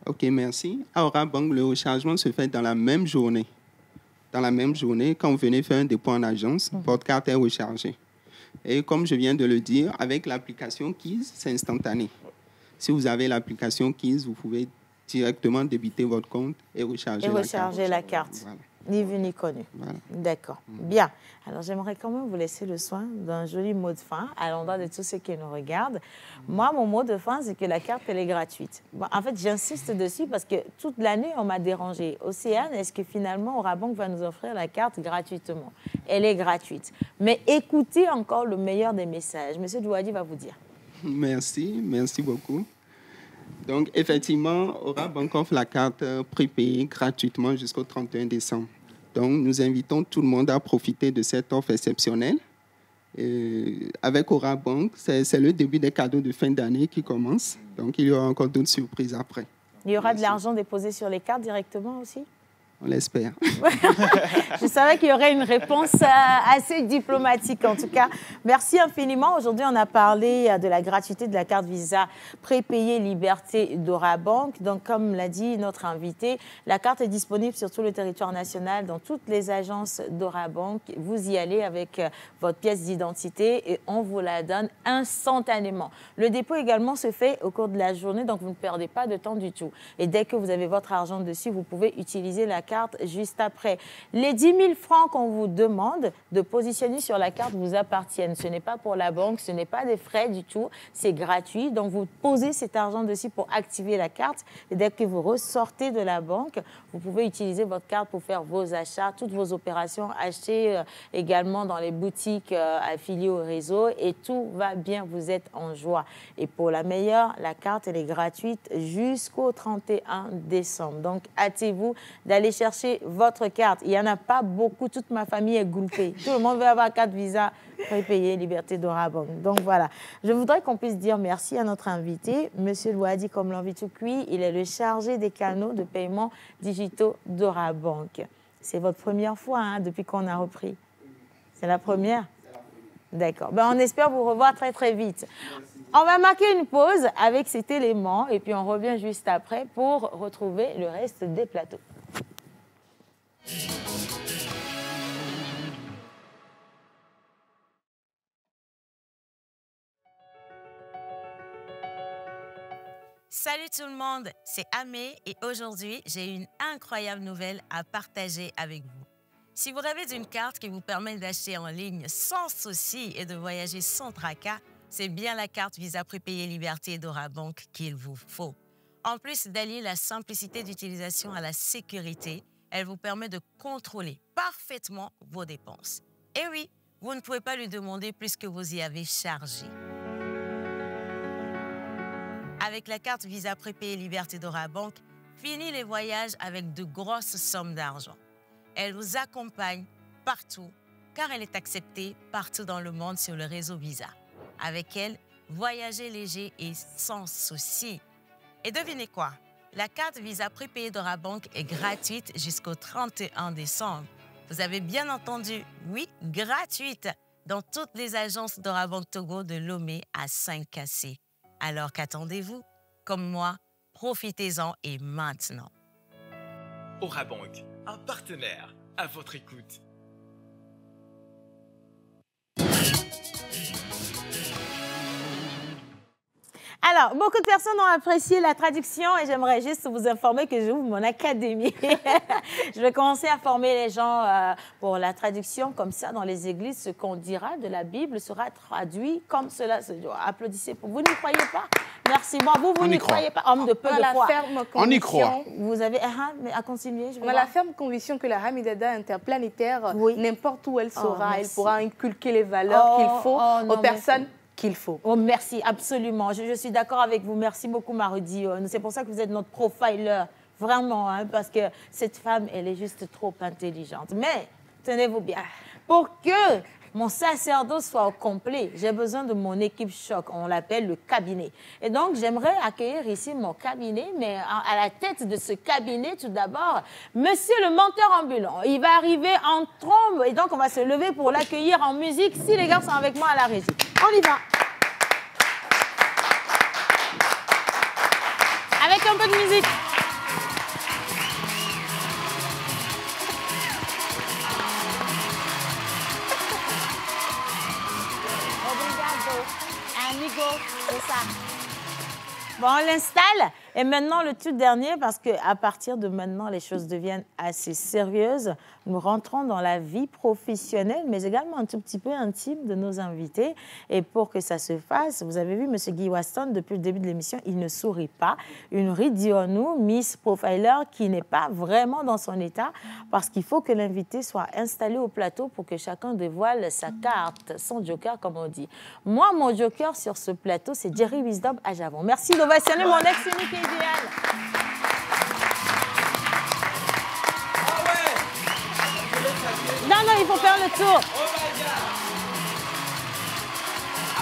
OK, merci. À Orabank, le rechargement se fait dans la même journée. Dans la même journée, quand vous venez faire un dépôt en agence, votre carte est rechargée. Et comme je viens de le dire, avec l'application Keys, c'est instantané. Si vous avez l'application Keys, vous pouvez directement débiter votre compte et recharger la carte. Voilà. Ni vu ni connu. Voilà. D'accord. Bien. Alors, j'aimerais quand même vous laisser le soin d'un joli mot de fin à l'endroit de tous ceux qui nous regardent. Moi, mon mot de fin, c'est que la carte, elle est gratuite. Bon, en fait, j'insiste dessus parce que toute l'année, on m'a dérangée. Océane, est-ce que finalement, Orabank va nous offrir la carte gratuitement? Elle est gratuite. Mais écoutez encore le meilleur des messages. Monsieur Douadi va vous dire. Merci. Merci beaucoup. Donc, effectivement, Orabank offre la carte prépayée gratuitement jusqu'au 31 décembre. Donc, nous invitons tout le monde à profiter de cette offre exceptionnelle. Avec Orabank, c'est le début des cadeaux de fin d'année qui commence. Donc, il y aura encore d'autres surprises après. Il y aura de l'argent déposé sur les cartes directement aussi? On l'espère. Je savais qu'il y aurait une réponse assez diplomatique, en tout cas. Merci infiniment. Aujourd'hui, on a parlé de la gratuité de la carte Visa prépayée Liberté d'Orabank. Donc, comme l'a dit notre invité, la carte est disponible sur tout le territoire national, dans toutes les agences d'Orabank. Vous y allez avec votre pièce d'identité et on vous la donne instantanément. Le dépôt également se fait au cours de la journée, donc vous ne perdez pas de temps du tout. Et dès que vous avez votre argent dessus, vous pouvez utiliser la carte juste après. Les 10 000 francs qu'on vous demande de positionner sur la carte vous appartiennent. Ce n'est pas pour la banque, ce n'est pas des frais du tout, c'est gratuit. Donc, vous posez cet argent dessus pour activer la carte. Et dès que vous ressortez de la banque, vous pouvez utiliser votre carte pour faire vos achats, toutes vos opérations, acheter également dans les boutiques affiliées au réseau et tout va bien, vous êtes en joie. Et pour la meilleure, la carte, elle est gratuite jusqu'au 31 décembre. Donc, hâtez-vous d'aller chercher votre carte. Il n'y en a pas beaucoup. Toute ma famille est groupée. Tout le monde veut avoir carte Visa prépayée Liberté d'Orabank. Donc voilà. Je voudrais qu'on puisse dire merci à notre invité, Monsieur Louadi comme l'envie tout cuit. Il est le chargé des canaux de paiement digitaux d'Orabank. C'est votre première fois depuis qu'on a repris. C'est la première? D'accord. Ben, on espère vous revoir très, très vite. Merci. On va marquer une pause avec cet élément et puis on revient juste après pour retrouver le reste des plateaux. Salut tout le monde, c'est Amé et aujourd'hui, j'ai une incroyable nouvelle à partager avec vous. Si vous rêvez d'une carte qui vous permet d'acheter en ligne sans souci et de voyager sans tracas, c'est bien la carte Visa Prépayé Liberté d'Orabank qu'il vous faut. En plus d'allier la simplicité d'utilisation à la sécurité, elle vous permet de contrôler parfaitement vos dépenses. Et oui, vous ne pouvez pas lui demander plus que vous y avez chargé. Avec la carte Visa Prépayé Liberté d'Orabank, fini les voyages avec de grosses sommes d'argent. Elle vous accompagne partout, car elle est acceptée partout dans le monde sur le réseau Visa. Avec elle, voyagez léger et sans souci. Et devinez quoi? La carte Visa Prépayé d'Orabank est gratuite jusqu'au 31 décembre. Vous avez bien entendu, oui, gratuite, dans toutes les agences d'Orabank Togo de Lomé à 5KC. Alors qu'attendez-vous? Comme moi, profitez-en et maintenant. Orabank, un partenaire à votre écoute. Alors, beaucoup de personnes ont apprécié la traduction et j'aimerais juste vous informer que j'ouvre mon académie. Je vais commencer à former les gens pour la traduction. Comme ça, dans les églises, ce qu'on dira de la Bible sera traduit comme cela se doit. Applaudissez pour vous. N'y croyez pas? Merci. Bon, vous n'y croyez pas? Homme de peu de foi. On y croit. Vous avez... mais à continuer. On a la ferme conviction que la Hamidada interplanétaire, n'importe où elle sera, elle pourra inculquer les valeurs qu'il faut aux personnes qu'il faut. Oh, merci, absolument. Je suis d'accord avec vous. Merci beaucoup, Marodi. C'est pour ça que vous êtes notre profiler. Vraiment, hein, parce que cette femme, elle est juste trop intelligente. Mais, tenez-vous bien, pour que mon sacerdoce soit au complet, j'ai besoin de mon équipe choc. On l'appelle le cabinet. Et donc, j'aimerais accueillir ici mon cabinet, mais à la tête de ce cabinet, tout d'abord, monsieur le menteur ambulant. Il va arriver en trombe et donc on va se lever pour l'accueillir en musique si les gars sont avec moi à la régie. On y va. Avec un peu de musique. Amigo, c'est ça. Bon, on l'installe. Et maintenant, le tout dernier, parce qu'à partir de maintenant, les choses deviennent assez sérieuses. Nous rentrons dans la vie professionnelle, mais également un tout petit peu intime de nos invités. Et pour que ça se fasse, vous avez vu M. Guy Waston, depuis le début de l'émission, il ne sourit pas. Une Ridionou, Miss Profiler, qui n'est pas vraiment dans son état, parce qu'il faut que l'invité soit installé au plateau pour que chacun dévoile sa carte, son joker, comme on dit. Moi, mon joker sur ce plateau, c'est Jerry Wisdom à Javon. Merci d'ovationner mon ex-unique idéal. Non, non, il faut faire le tour. Oh my God.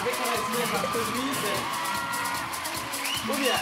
Avec un respect parce que lui, c'est... Ou bien...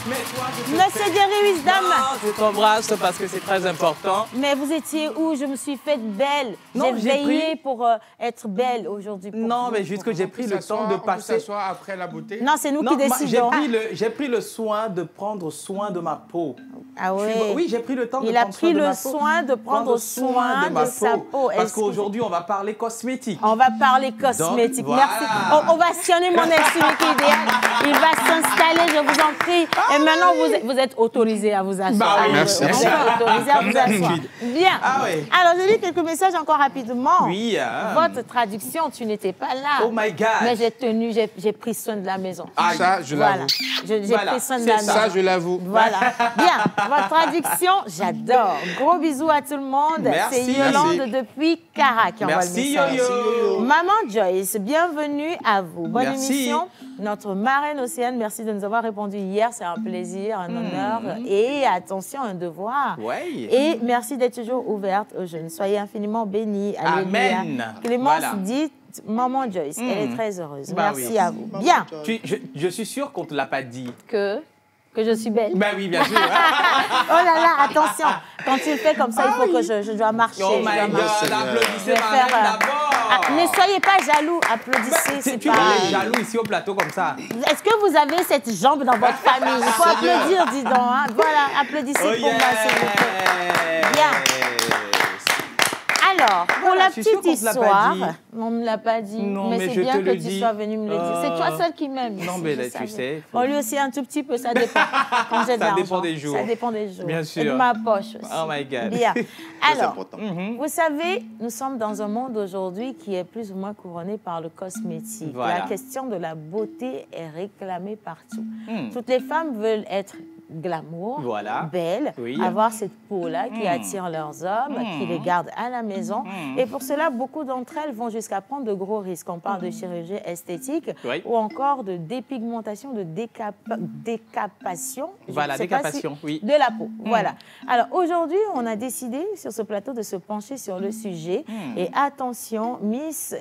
Mais toi, Monsieur Jerry Wisdom. Non, je t'embrasse parce que c'est très important. Mais vous étiez où? Je me suis faite belle. J'ai veillé pour être belle aujourd'hui. Non, mais juste que j'ai pris le temps de passer... On peut s'asseoir après la beauté? Non, c'est nous qui décidons. J'ai pris le soin de prendre soin de ma peau. Ah oui? Oui, j'ai pris le temps de prendre soin de ma peau. Il a pris le soin de prendre soin de sa peau. Parce qu'aujourd'hui, on va parler cosmétique. On va parler cosmétique. Donc, merci. Voilà. On va sionner mon ex-unique idéal. Il va s'installer, je vous en prie. Et maintenant, vous êtes autorisé à vous asseoir. Bah oui, merci. Vous êtes autorisé à vous asseoir. Bien. Ah oui. Alors, je lis quelques messages encore rapidement. Oui. Votre traduction, tu n'étais pas là. Oh my God. Mais j'ai pris soin de la maison. Ah, ça, je l'avoue. J'ai pris soin de la maison. Ça, je l'avoue. Voilà. Bien. Votre traduction, j'adore. Gros bisous à tout le monde. Merci. C'est Yolande depuis Cara qui envoie le message. Yo-yo. Maman Joyce, bienvenue à vous. Bonne Merci. émission. Notre marraine Océane, merci de nous avoir répondu hier. C'est un plaisir, un honneur et attention, un devoir. Ouais. Et merci d'être toujours ouverte aux jeunes. Soyez infiniment bénis. Alléluia. Amen. Clémence Voilà. dit Maman Joyce, elle est très heureuse. Bah merci oui. à vous. Bien. Je suis sûre qu'on ne te l'a pas dit. Que je suis belle. Bah oui, bien sûr. Oh là là, attention. Quand tu le fais comme ça, il faut que je dois marcher. Oh my God, applaudissez ma reine d'abord. Ne soyez pas jaloux, applaudissez. Tu es jaloux ici au plateau comme ça. Est-ce que vous avez cette jambe dans votre famille? Il faut applaudir, dis donc. Hein. Voilà, applaudissez pour moi, s'il vous plaît. Bien. Alors, pour la petite histoire, on ne me l'a pas dit, mais c'est bien que tu sois venu me le dire. C'est toi seul qui m'aime. Non, mais là, tu sais. Bon, lui aussi, un tout petit peu, ça dépend. Quand j'ai de l'argent. Ça dépend des jours. Ça dépend des jours. Bien sûr. Et de ma poche aussi. Oh my God. Bien. Alors, vous savez, nous sommes dans un monde aujourd'hui qui est plus ou moins couronné par le cosmétique. Voilà. La question de la beauté est réclamée partout. Toutes les femmes veulent être glamour, belle, avoir cette peau-là qui attire leurs hommes, qui les garde à la maison. Et pour cela, beaucoup d'entre elles vont jusqu'à prendre de gros risques. On parle de chirurgie esthétique ou encore de dépigmentation, de décapation. Voilà, décapation, de la peau. Voilà. Alors aujourd'hui, on a décidé sur ce plateau de se pencher sur le sujet. Et attention, Miss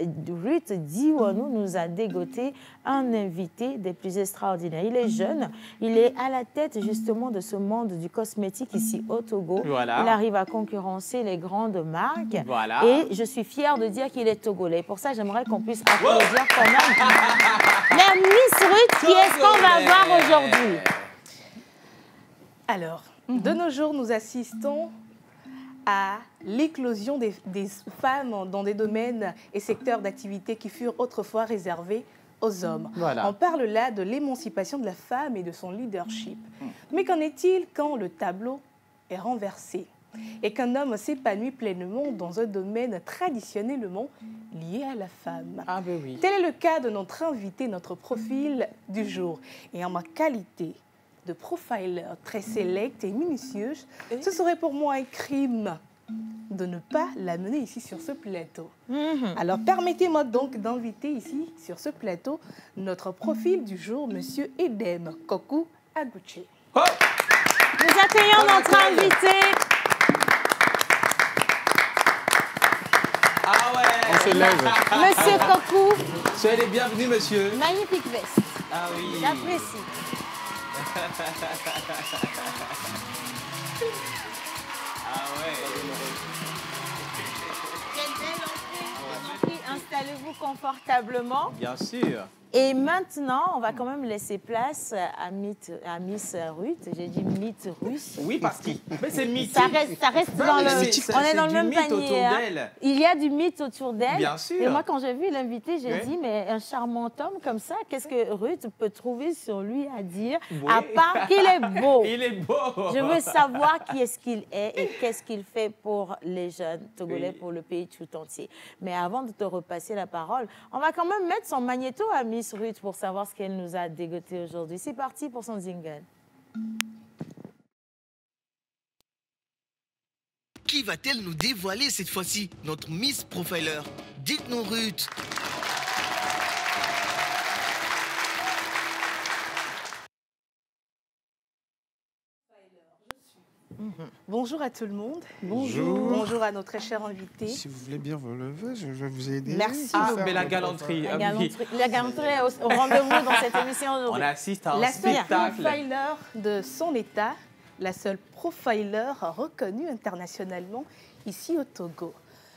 Ruth Diwanu nous a dégoté un invité des plus extraordinaires. Il est jeune, il est à la tête justement de ce monde du cosmétique ici au Togo. Voilà. Il arrive à concurrencer les grandes marques. Voilà. Et je suis fière de dire qu'il est togolais. Pour ça, j'aimerais qu'on puisse applaudir quand même. Mais Miss Ruth, qui est-ce qu'on va voir aujourd'hui? Alors, de nos jours, nous assistons à l'éclosion des femmes dans des domaines et secteurs d'activité qui furent autrefois réservés aux hommes. Voilà. On parle là de l'émancipation de la femme et de son leadership. Mais qu'en est-il quand le tableau est renversé et qu'un homme s'épanouit pleinement dans un domaine traditionnellement lié à la femme? Ah ben oui. Tel est le cas de notre invité, notre profil du jour. Et en ma qualité de profiler très sélect et minutieuse, ce serait pour moi un crime de ne pas l'amener ici sur ce plateau. Alors, permettez-moi donc d'inviter ici, sur ce plateau, notre profil du jour, Monsieur Edem Kokou Agouché. Oh, nous accueillons notre invité. Ah ouais. On se lève. Monsieur Kokou. Soyez les bienvenus, monsieur. Magnifique veste. Ah oui. J'apprécie. Ah ouais. Installez-vous confortablement. Bien sûr. Et maintenant, on va quand même laisser place à Miss Ruth. J'ai dit mythe russe. Oui, parce que c'est mythique. Ça reste dans le... On est dans le même panier. Hein. Il y a du mythe autour d'elle. Bien sûr. Et moi, quand j'ai vu l'invité, j'ai dit, mais un charmant homme comme ça, qu'est-ce que Ruth peut trouver sur lui à dire, à part qu'il est beau? Il est beau. Je veux savoir qui est-ce qu'il est et qu'est-ce qu'il fait pour les jeunes Togolais, pour le pays tout entier. Mais avant de te repasser la parole, on va quand même mettre son magnéto à Miss Ruth pour savoir ce qu'elle nous a dégoté aujourd'hui. C'est parti pour son jingle. Qui va-t-elle nous dévoiler cette fois-ci, notre Miss Profiler? Dites-nous, Ruth. Bonjour à tout le monde. Bonjour. Bonjour à notre cher invité. Si vous voulez bien vous lever, je vais vous aider. Merci. Mais la galanterie. La galanterie est au rendez-vous dans cette émission aujourd'hui. On assiste à un spectacle. La seule profiler de son état, la seule profiler reconnue internationalement ici au Togo.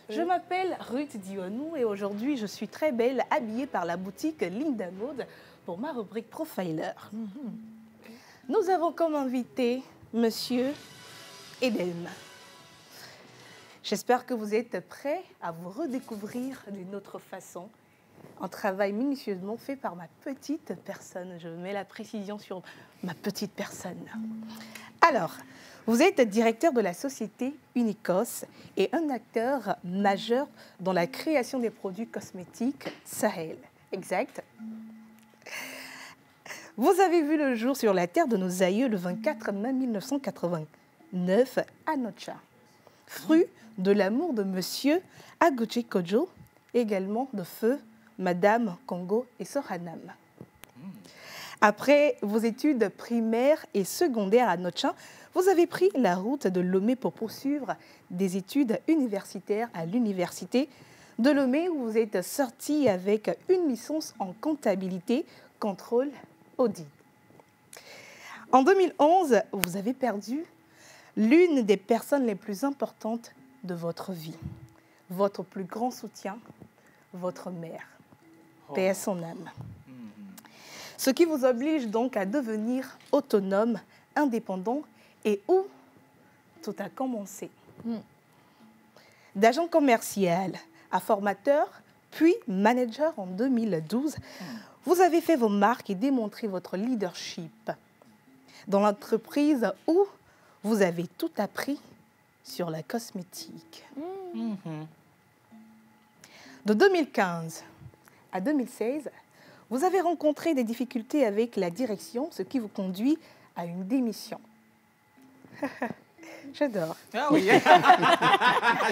Je m'appelle Ruth Diwanu et aujourd'hui je suis très belle, habillée par la boutique Linda Mode pour ma rubrique Profiler. Nous avons comme invité Monsieur Edem. J'espère que vous êtes prêts à vous redécouvrir d'une autre façon. Un travail minutieusement fait par ma petite personne. Je mets la précision sur ma petite personne. Alors, vous êtes directeur de la société Unicos et un acteur majeur dans la création des produits cosmétiques Sahel. Exact. Vous avez vu le jour sur la terre de nos aïeux le 24 mai 1989 à Nocha. Fruit de l'amour de Monsieur Agouché Kojo, également de feu Madame Congo et Soranam. Après vos études primaires et secondaires à Nocha, vous avez pris la route de Lomé pour poursuivre des études universitaires à l'université de Lomé où vous êtes sorti avec une licence en comptabilité, contrôle, audit. En 2011, vous avez perdu l'une des personnes les plus importantes de votre vie, votre plus grand soutien, votre mère. Paix à son âme. Ce qui vous oblige donc à devenir autonome, indépendant et où tout a commencé. D'agent commercial à formateur, puis manager en 2012, vous avez fait vos marques et démontré votre leadership dans l'entreprise où vous avez tout appris sur la cosmétique. De 2015 à 2016, vous avez rencontré des difficultés avec la direction, ce qui vous conduit à une démission. J'adore. Ah oui.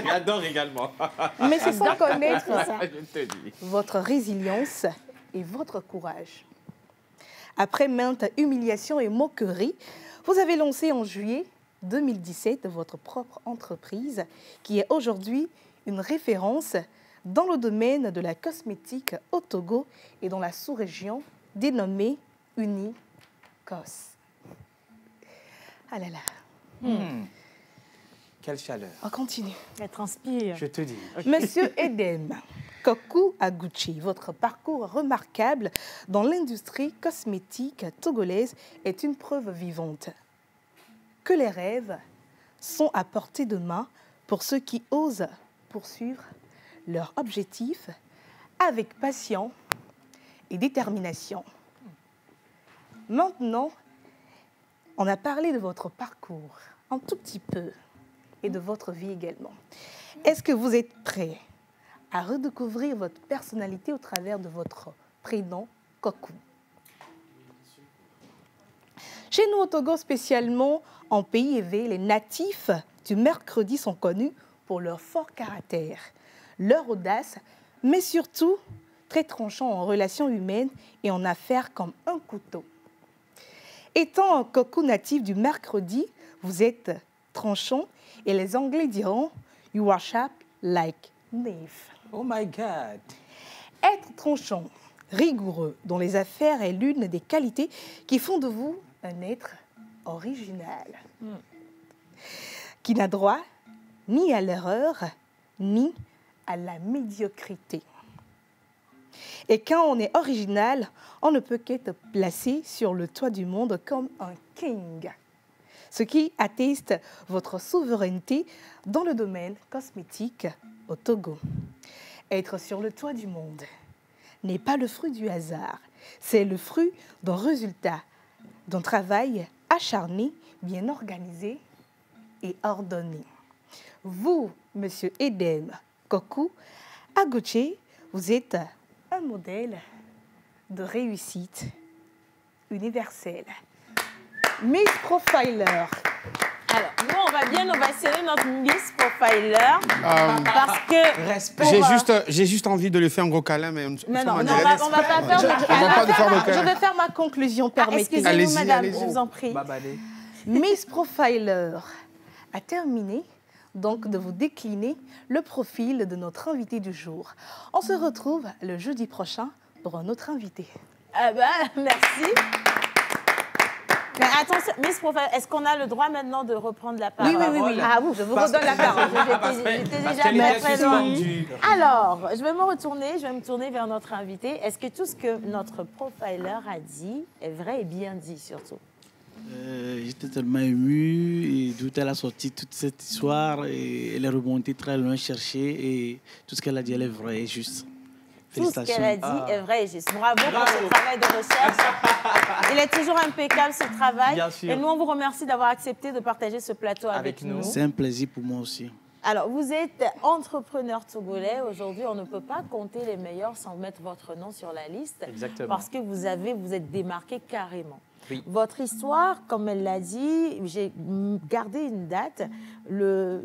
J'adore également. Mais c'est sans connaître Je te dis. votre résilience et votre courage. Après maintes humiliations et moqueries, vous avez lancé en juillet 2017 votre propre entreprise qui est aujourd'hui une référence dans le domaine de la cosmétique au Togo et dans la sous-région dénommée Unicos. Ah là là. Quelle chaleur. On continue. Elle transpire. Je te dis. Monsieur Edem Kokou Aguchi, votre parcours remarquable dans l'industrie cosmétique togolaise est une preuve vivante que les rêves sont à portée de main pour ceux qui osent poursuivre leur objectif avec passion et détermination. Maintenant, on a parlé de votre parcours un tout petit peu et de votre vie également. Est-ce que vous êtes prêt à redécouvrir votre personnalité au travers de votre prénom Kokou? Chez nous au Togo, spécialement en pays élevé, les natifs du mercredi sont connus pour leur fort caractère, leur audace, mais surtout très tranchants en relations humaines et en affaires comme un couteau. Étant un Kokou natif du mercredi, vous êtes tranchant et les Anglais diront « You are sharp like knife ». Oh my God. Être tranchant, rigoureux dans les affaires est l'une des qualités qui font de vous un être original, qui n'a droit ni à l'erreur, ni à la médiocrité. Et quand on est original, on ne peut qu'être placé sur le toit du monde comme un king, ce qui atteste votre souveraineté dans le domaine cosmétique au Togo. Être sur le toit du monde n'est pas le fruit du hasard, c'est le fruit d'un résultat, d'un travail acharné, bien organisé et ordonné. Vous, Monsieur Edem Kokou Aguchi, vous êtes un modèle de réussite universelle. Miss Profiler. Alors, nous, on va bien ovationner notre Miss Profiler parce que... J'ai juste envie de lui faire un gros câlin, mais non, on va pas faire de câlin. Je vais faire ma conclusion, permettez-moi. Excusez-nous, madame, je vous en prie. Miss Profiler a terminé donc de vous décliner le profil de notre invité du jour. On se retrouve le jeudi prochain pour un autre invité. Merci. Mais attention, Miss Profiler, est-ce qu'on a le droit maintenant de reprendre la parole? Oui. Ah, je vous redonne la parole. J'étais déjà très loin. Alors, je vais me tourner vers notre invité. Est-ce que tout ce que notre profiler a dit est vrai et bien dit, surtout? J'étais tellement ému et d'où elle a sorti toute cette histoire et elle est remontée très loin chercher et tout ce qu'elle a dit, elle est vraie et juste. Tout ce qu'elle a dit est vrai et juste. Bravo pour ce travail de recherche. Il est toujours impeccable, ce travail. Bien sûr. Et nous, on vous remercie d'avoir accepté de partager ce plateau avec nous. C'est un plaisir pour moi aussi. Alors, vous êtes entrepreneur togolais. Aujourd'hui, on ne peut pas compter les meilleurs sans mettre votre nom sur la liste. Exactement. Parce que vous êtes démarqué carrément. Oui. Votre histoire, comme elle l'a dit, j'ai gardé une date, le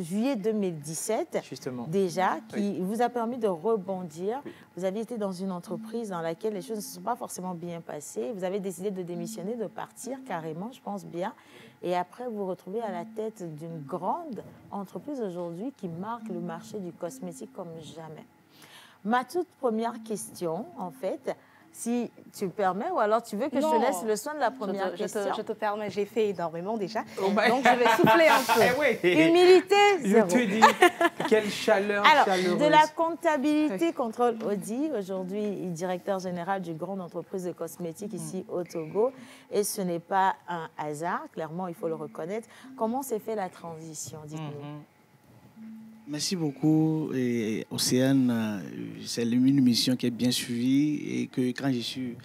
juillet 2017, justement, déjà, qui vous a permis de rebondir. Oui. Vous aviez été dans une entreprise dans laquelle les choses ne se sont pas forcément bien passées. Vous avez décidé de démissionner, de partir carrément, je pense bien. Et après, vous vous retrouvez à la tête d'une grande entreprise aujourd'hui qui marque le marché du cosmétique comme jamais. Ma toute première question, en fait, Si tu le permets, ou alors tu veux que je te laisse le soin de la première question. Je te permets, j'ai fait énormément déjà. Donc je vais souffler un peu. Humilité, zéro. Je te dis, quelle chaleur chaleureuse. De la comptabilité, contrôle Audi, aujourd'hui directeur général du grande entreprise de cosmétiques ici au Togo. Et ce n'est pas un hasard, clairement, il faut le reconnaître. Comment s'est fait la transition, dites-nous? Merci beaucoup, Océane. C'est une mission qui est bien suivie et que quand je suis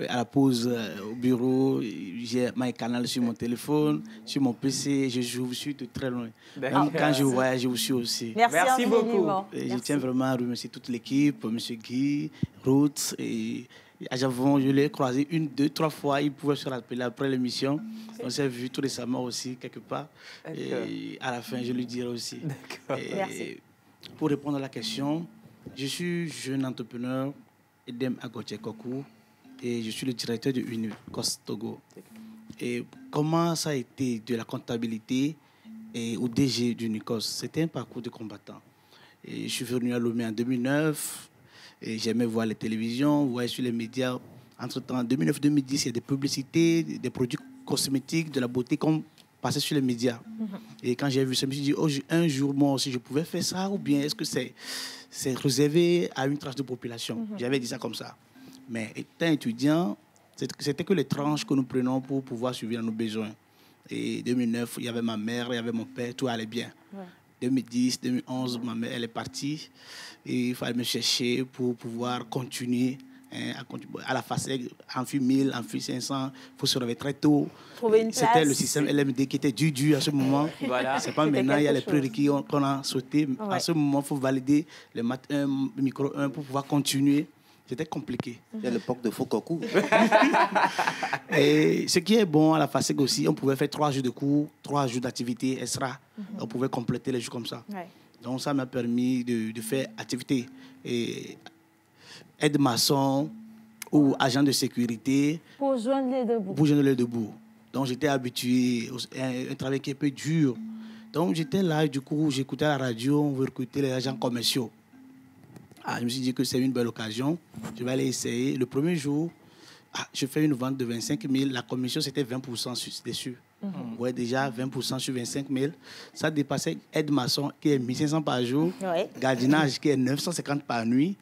à la pause au bureau, j'ai my canal sur mon téléphone, sur mon PC, je vous suis de très loin. Même quand je voyage, je vous suis aussi. Merci beaucoup. Et je tiens vraiment à remercier toute l'équipe, M. Guy, Ruth et à Javon, je l'ai croisé 1, 2, 3 fois. Il pouvait se rappeler après l'émission. On s'est vu tout récemment aussi, quelque part. Et à la fin, je lui dirai aussi. Merci. Pour répondre à la question, je suis jeune entrepreneur, Edem Agoche-Kokou, et je suis le directeur de Unicos Togo. Et comment ça a été de la comptabilité et au DG d'Unicos? C'était un parcours de combattant. Et je suis venu à Lomé en 2009. Et j'aimais voir les télévisions, voir sur les médias. Entre-temps, en 2009-2010, il y a des publicités, des produits cosmétiques, de la beauté qu'on passait sur les médias. Et quand j'ai vu ça, je me suis dit, oh, un jour, moi aussi, je pouvais faire ça, ou bien est-ce que c'est réservé à une tranche de population? J'avais dit ça comme ça. Mais étant étudiant, c'était que les tranches que nous prenons pour pouvoir suivre nos besoins. Et 2009, il y avait ma mère, il y avait mon père, tout allait bien. 2010, 2011, ma mère, elle est partie. Et il fallait me chercher pour pouvoir continuer à la FASEG, Amphi 1000, Amphi 500. Il faut se réveiller très tôt. C'était le système LMD qui était dur à ce moment. Voilà. C'est pas maintenant, il y a les prérequis qu'on a sauté. À ce moment, il faut valider le maths 1, le micro 1 pour pouvoir continuer. C'était compliqué. Il y a l'époque de Fokoku. Et ce qui est bon à la FASEG aussi, on pouvait faire 3 jours de cours, 3 jours d'activité extra. On pouvait compléter les jours comme ça. Donc ça m'a permis de faire activité. Et aide-maçon ou agent de sécurité. Pour joindre les deux bouts. Pour joindre les deux bouts. Donc j'étais habitué à un travail qui est un peu dur. Donc j'étais là, du coup, j'écoutais la radio, on veut recruter les agents commerciaux. Je me suis dit que c'est une belle occasion. Je vais aller essayer. Le premier jour, je fais une vente de 25 000. La commission, c'était 20% dessus. Ouais, déjà 20% sur 25 000. Ça dépassait aide-maçon qui est 1 500 par jour. Gardinage qui est 950 par nuit.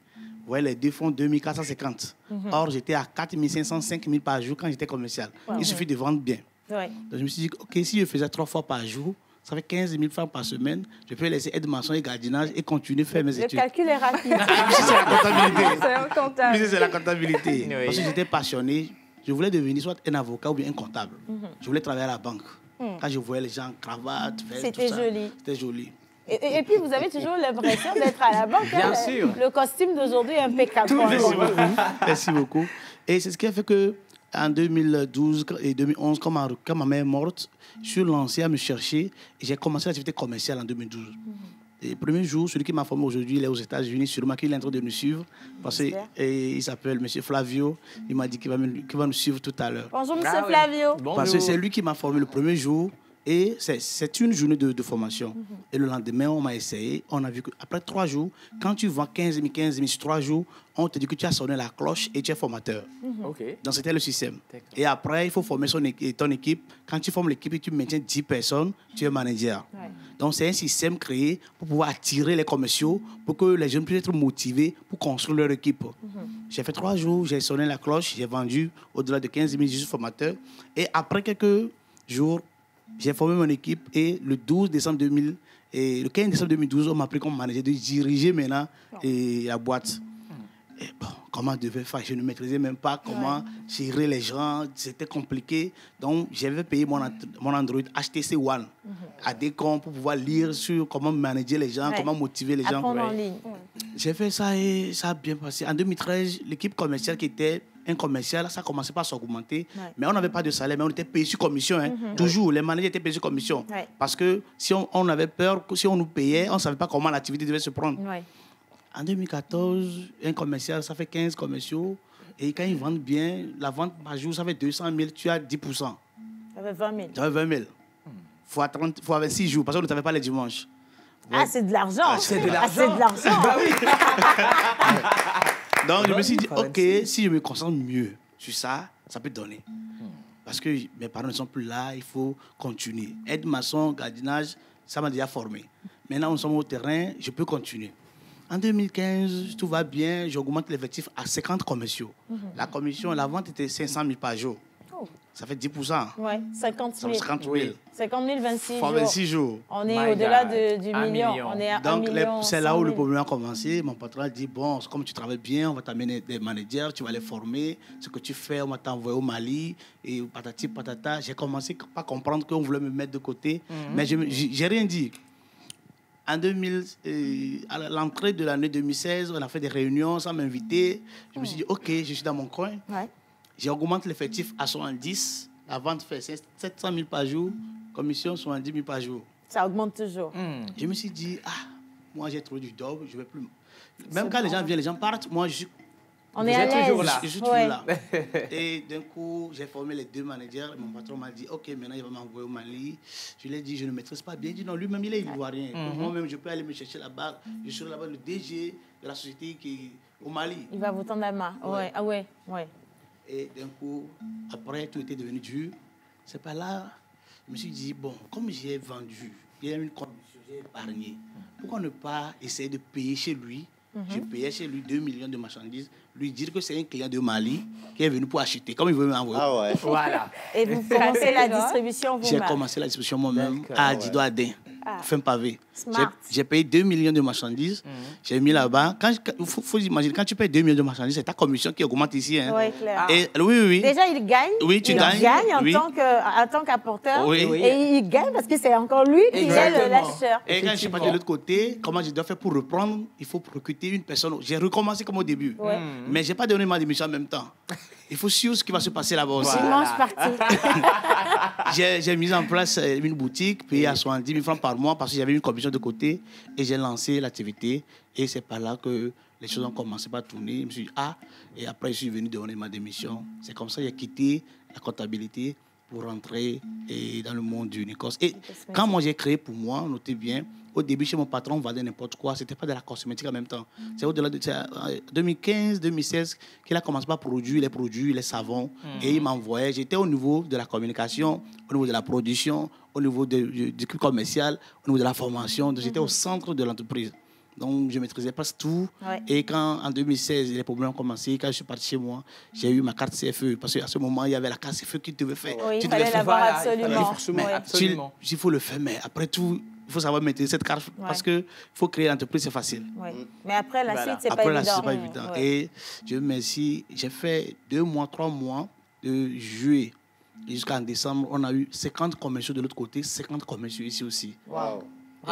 Ouais, les deux font 2 450. Or, j'étais à 4 500, 5 000 par jour quand j'étais commercial. Il suffit de vendre bien. Donc, je me suis dit, OK, si je faisais 3 fois par jour, ça fait 15 000 francs par semaine. Je peux laisser aide-maçon et gardinage et continuer à faire mes études. Le calcul est rapide. C'est la comptabilité. C'est la comptabilité. Parce que j'étais passionné. Je voulais devenir soit un avocat ou bien un comptable. Je voulais travailler à la banque. Quand je voyais les gens en cravate, c'était joli. C'était joli. Et puis, vous avez toujours l'impression d'être à la banque. Bien sûr. Le costume d'aujourd'hui est impeccable. Merci beaucoup. Et c'est ce qui a fait que en 2012 et 2011, quand ma mère est morte, je suis lancé à me chercher et j'ai commencé l'activité commerciale en 2012. Et le premier jour, celui qui m'a formé aujourd'hui, il est aux États-Unis, sûrement qu'il est en train de nous suivre. Parce qu'il s'appelle M. Flavio. Il m'a dit qu'il va nous suivre tout à l'heure. Bonjour, M. Flavio. Parce que c'est lui qui m'a formé le premier jour. Et c'est une journée de formation. Et le lendemain, on m'a essayé. On a vu qu'après 3 jours, quand tu vends 15 000 sur 3 jours, on te dit que tu as sonné la cloche et tu es formateur. Donc, c'était le système. Et après, il faut former ton équipe. Quand tu formes l'équipe et tu maintiens 10 personnes, tu es manager. Donc, c'est un système créé pour pouvoir attirer les commerciaux, pour que les jeunes puissent être motivés pour construire leur équipe. J'ai fait 3 jours, j'ai sonné la cloche, j'ai vendu au-delà de 15 000, je suis formateur. Et après quelques jours, j'ai formé mon équipe et le 12 décembre 2000 et le 15 décembre 2012, on m'a pris comme manager de diriger maintenant la boîte. Et bon, comment je devais faire? Je ne maîtrisais même pas comment gérer les gens. C'était compliqué. Donc, j'avais payé mon Android HTC One à Décom pour pouvoir lire sur comment manager les gens, comment motiver les gens. En ligne. J'ai fait ça et ça a bien passé. En 2013, l'équipe commerciale qui était un commercial, ça commençait pas à s'augmenter. Mais on n'avait pas de salaire, mais on était payé sur commission. Toujours, les managers étaient payés sur commission. Parce que si on avait peur, si on nous payait, on ne savait pas comment l'activité devait se prendre. En 2014, un commercial, ça fait 15 commerciaux. Et quand ils vendent bien, la vente par jour, ça fait 200 000, tu as 10%. Ça fait 20 000. Ça fait 20 000. Fois 26 jours, parce qu'on ne savait pas les dimanches. Ah, c'est de l'argent. C'est de l'argent. C'est de l'argent. Bah oui. Donc, je me suis dit, OK, si je me concentre mieux sur ça, ça peut donner. Parce que mes parents ne sont plus là, il faut continuer. Aide maçon, gardiennage, ça m'a déjà formé. Maintenant, nous sommes au terrain, je peux continuer. En 2015, tout va bien, j'augmente l'effectif à 50 commerciaux. La commission, la vente était 500 000 par jour. Ça fait 10%. Oui, 50 000. 50 000. 50 000, 26 jours. 26 jours. On est au-delà du million. On est à donc, 1 million. C'est là où le problème a commencé. Mon patron a dit, bon, comme tu travailles bien, on va t'amener des managers, tu vas les former. Ce que tu fais, on va t'envoyer au Mali. Et patati patata. J'ai commencé à comprendre qu'on voulait me mettre de côté. Mais je n'ai rien dit. En 2000, à l'entrée de l'année 2016, on a fait des réunions sans m'inviter. Je me suis dit, OK, je suis dans mon coin. Ouais. J'augmente l'effectif à 70. La vente fait 700 000 par jour. Commission, 70 000 par jour. Ça augmente toujours. Je me suis dit, moi j'ai trouvé du double, je ne vais plus. Même quand les gens viennent, les gens partent, moi je suis. On est à l'aise. Je suis toujours là. Et d'un coup, j'ai formé les 2 managers. Mon patron m'a dit, OK, maintenant il va m'envoyer au Mali. Je lui ai dit, je ne maîtrise pas bien. Il dit, non, lui-même, il est ivoirien. Moi-même, je peux aller me chercher là-bas. Je suis là-bas, le DG de la société qui est au Mali. Il va vous tendre la main. Ouais. Ah ouais. Et d'un coup, après, tout était devenu dur. C'est pas là. Je me suis dit, bon, comme j'ai vendu, il y a une condition, j'ai épargné. Pourquoi ne pas essayer de payer chez lui? Je payais chez lui 2 millions de marchandises, lui dire que c'est un client de Mali qui est venu pour acheter, comme il veut m'envoyer. Ah ouais. Voilà. Et vous commencez la distribution vous-même? J'ai commencé la distribution moi-même à Dido Adin, fin pavé. Smart. J'ai payé 2 millions de marchandises, j'ai mis là-bas. Il faut imaginer, quand tu payes 2 millions de marchandises, c'est ta commission qui augmente ici. Hein. Oui, clair. Et, oui. Déjà, il gagne. Oui, tu gagnes. Il gagne en tant qu'apporteur. Oui. Et il gagne parce que c'est encore lui qui est l'acheteur. Et quand je suis parti de l'autre côté, comment je dois faire pour reprendre? Il faut recruter une personne. J'ai recommencé comme au début. Mais je n'ai pas donné ma démission en même temps. Il faut suivre ce qui va se passer là-bas aussi. Dimanche parti. J'ai mis en place une boutique, payée à 70 000 francs par mois parce que j'avais une commission de côté et j'ai lancé l'activité. Et c'est par là que les choses ont commencé à tourner. Je me suis dit, et après je suis venu donner ma démission. C'est comme ça que j'ai quitté la comptabilité pour rentrer dans le monde du Nikos. Et quand moi j'ai créé pour moi, notez bien, au début chez mon patron, on vendait n'importe quoi. Ce n'était pas de la cosmétique en même temps. C'est au-delà de 2015, 2016 qu'il a commencé à produire les produits, les savons. Et il m'envoyait. J'étais au niveau de la communication, au niveau de la production, au niveau du commercial, au niveau de la formation. Donc, j'étais au centre de l'entreprise. Donc, je maîtrisais presque tout. Ouais. Et quand, en 2016, les problèmes ont commencé, quand je suis parti chez moi, j'ai eu ma carte CFE. Parce qu'à ce moment, il y avait la carte CFE qui devait faire. Oui, il fallait l'avoir absolument. Il faut le faire, mais après tout, il faut savoir maîtriser cette carte parce qu'il faut créer l'entreprise, c'est facile. Ouais. Mais après, la suite, c'est pas évident. Après, la suite, c'est pas évident. Ouais. Et Dieu merci, j'ai fait 2 mois, 3 mois de juillet. Jusqu'en décembre, on a eu 50 commerciaux de l'autre côté, 50 commerciaux ici aussi. Wow.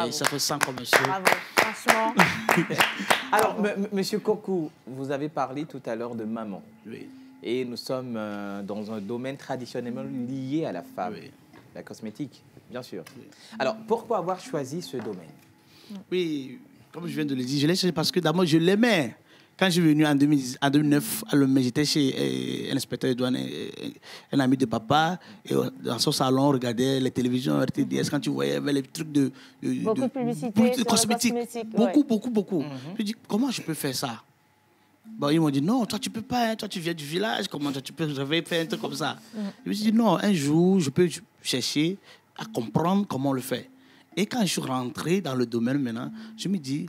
Et ça fait 100 commerciaux. Bravo, franchement. Alors, Monsieur Kokou, vous avez parlé tout à l'heure de maman. Oui. Et nous sommes dans un domaine traditionnellement lié à la femme, la cosmétique, bien sûr. Oui. Alors, pourquoi avoir choisi ce domaine? Oui, comme je viens de le dire, je l'ai choisi parce que d'abord, je l'aimais. Quand je suis venu en 2009 à Lomé, j'étais chez un inspecteur de douane, un ami de papa. Et dans son salon, on regardait les télévisions RTDS. Quand tu voyais les trucs de cosmétiques. Beaucoup. Je dis, comment je peux faire ça? Bon, ils m'ont dit, non, toi, tu peux pas. Toi, tu viens du village. Comment toi, tu peux faire un truc comme ça? Je me suis dit, non, un jour, je peux chercher à comprendre comment on le fait. Et quand je suis rentré dans le domaine maintenant, je me dis,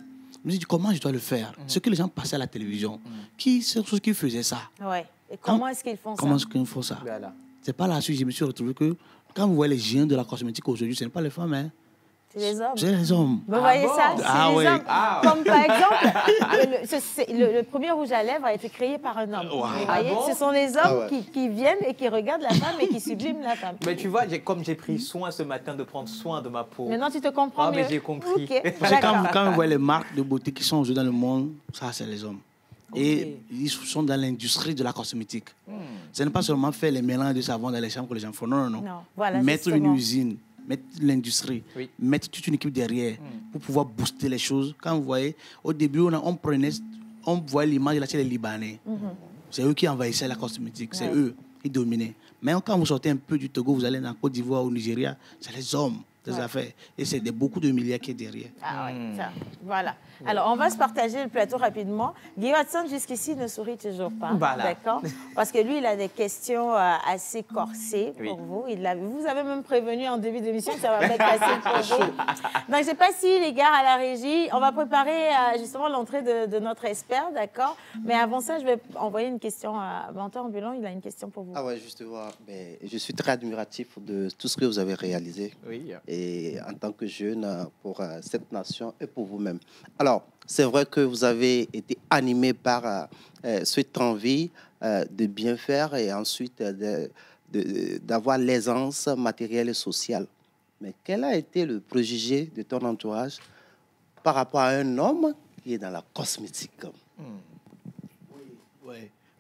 comment je dois le faire? Ce que les gens passaient à la télévision, c'est ceux qui faisaient ça. Ouais. Et comment est-ce qu'ils font ça? Comment est-ce qu'ils font ça? Voilà. C'est pas là-dessus que je me suis retrouvé que quand vous voyez les géants de la cosmétique aujourd'hui, ce n'est pas les femmes, hein. C'est les hommes. C'est les hommes. Vous voyez ça? C'est les hommes. Comme par exemple, le premier rouge à lèvres a été créé par un homme. Vous voyez, ce sont les hommes qui viennent et qui regardent la femme et qui subliment la femme. Mais tu vois, comme j'ai pris soin ce matin de prendre soin de ma peau. Maintenant, tu te comprends mieux. Mais j'ai compris. Okay. Parce que quand on voit les marques de beauté qui sont aujourd'hui dans le monde, ça, c'est les hommes. Et ils sont dans l'industrie de la cosmétique. Ce n'est pas seulement faire les mélanges de savon dans les chambres que les gens font. Non. Voilà, mettre une usine, mettre l'industrie, mettre toute une équipe derrière pour pouvoir booster les choses. Quand vous voyez, au début, on voyait l'image, là, c'est les Libanais. C'est eux qui envahissaient la cosmétique. C'est eux qui dominaient. Mais quand vous sortez un peu du Togo, vous allez dans la Côte d'Ivoire, au Nigeria, c'est les hommes. des affaires. Et c'est beaucoup de milliards qui est derrière. Ah oui, ça, voilà. Alors, on va se partager le plateau rapidement. Guillaume Hudson, jusqu'ici, ne sourit toujours pas. Voilà. D'accord? Parce que lui, il a des questions assez corsées pour vous. Vous avez même prévenu en début d'émission que ça va être facile pour vous. Donc, je ne sais pas si, les gars, à la régie, on va préparer justement l'entrée de notre expert, d'accord? Mais avant ça, je vais envoyer une question à Mentor Ambulant. Il a une question pour vous. Ah ouais, justement. Mais je suis très admiratif de tout ce que vous avez réalisé. Oui. Et en tant que jeune, pour cette nation et pour vous-même. Alors, c'est vrai que vous avez été animé par cette envie de bien faire et ensuite d'avoir l'aisance matérielle et sociale. Mais quel a été le préjugé de ton entourage par rapport à un homme qui est dans la cosmétique?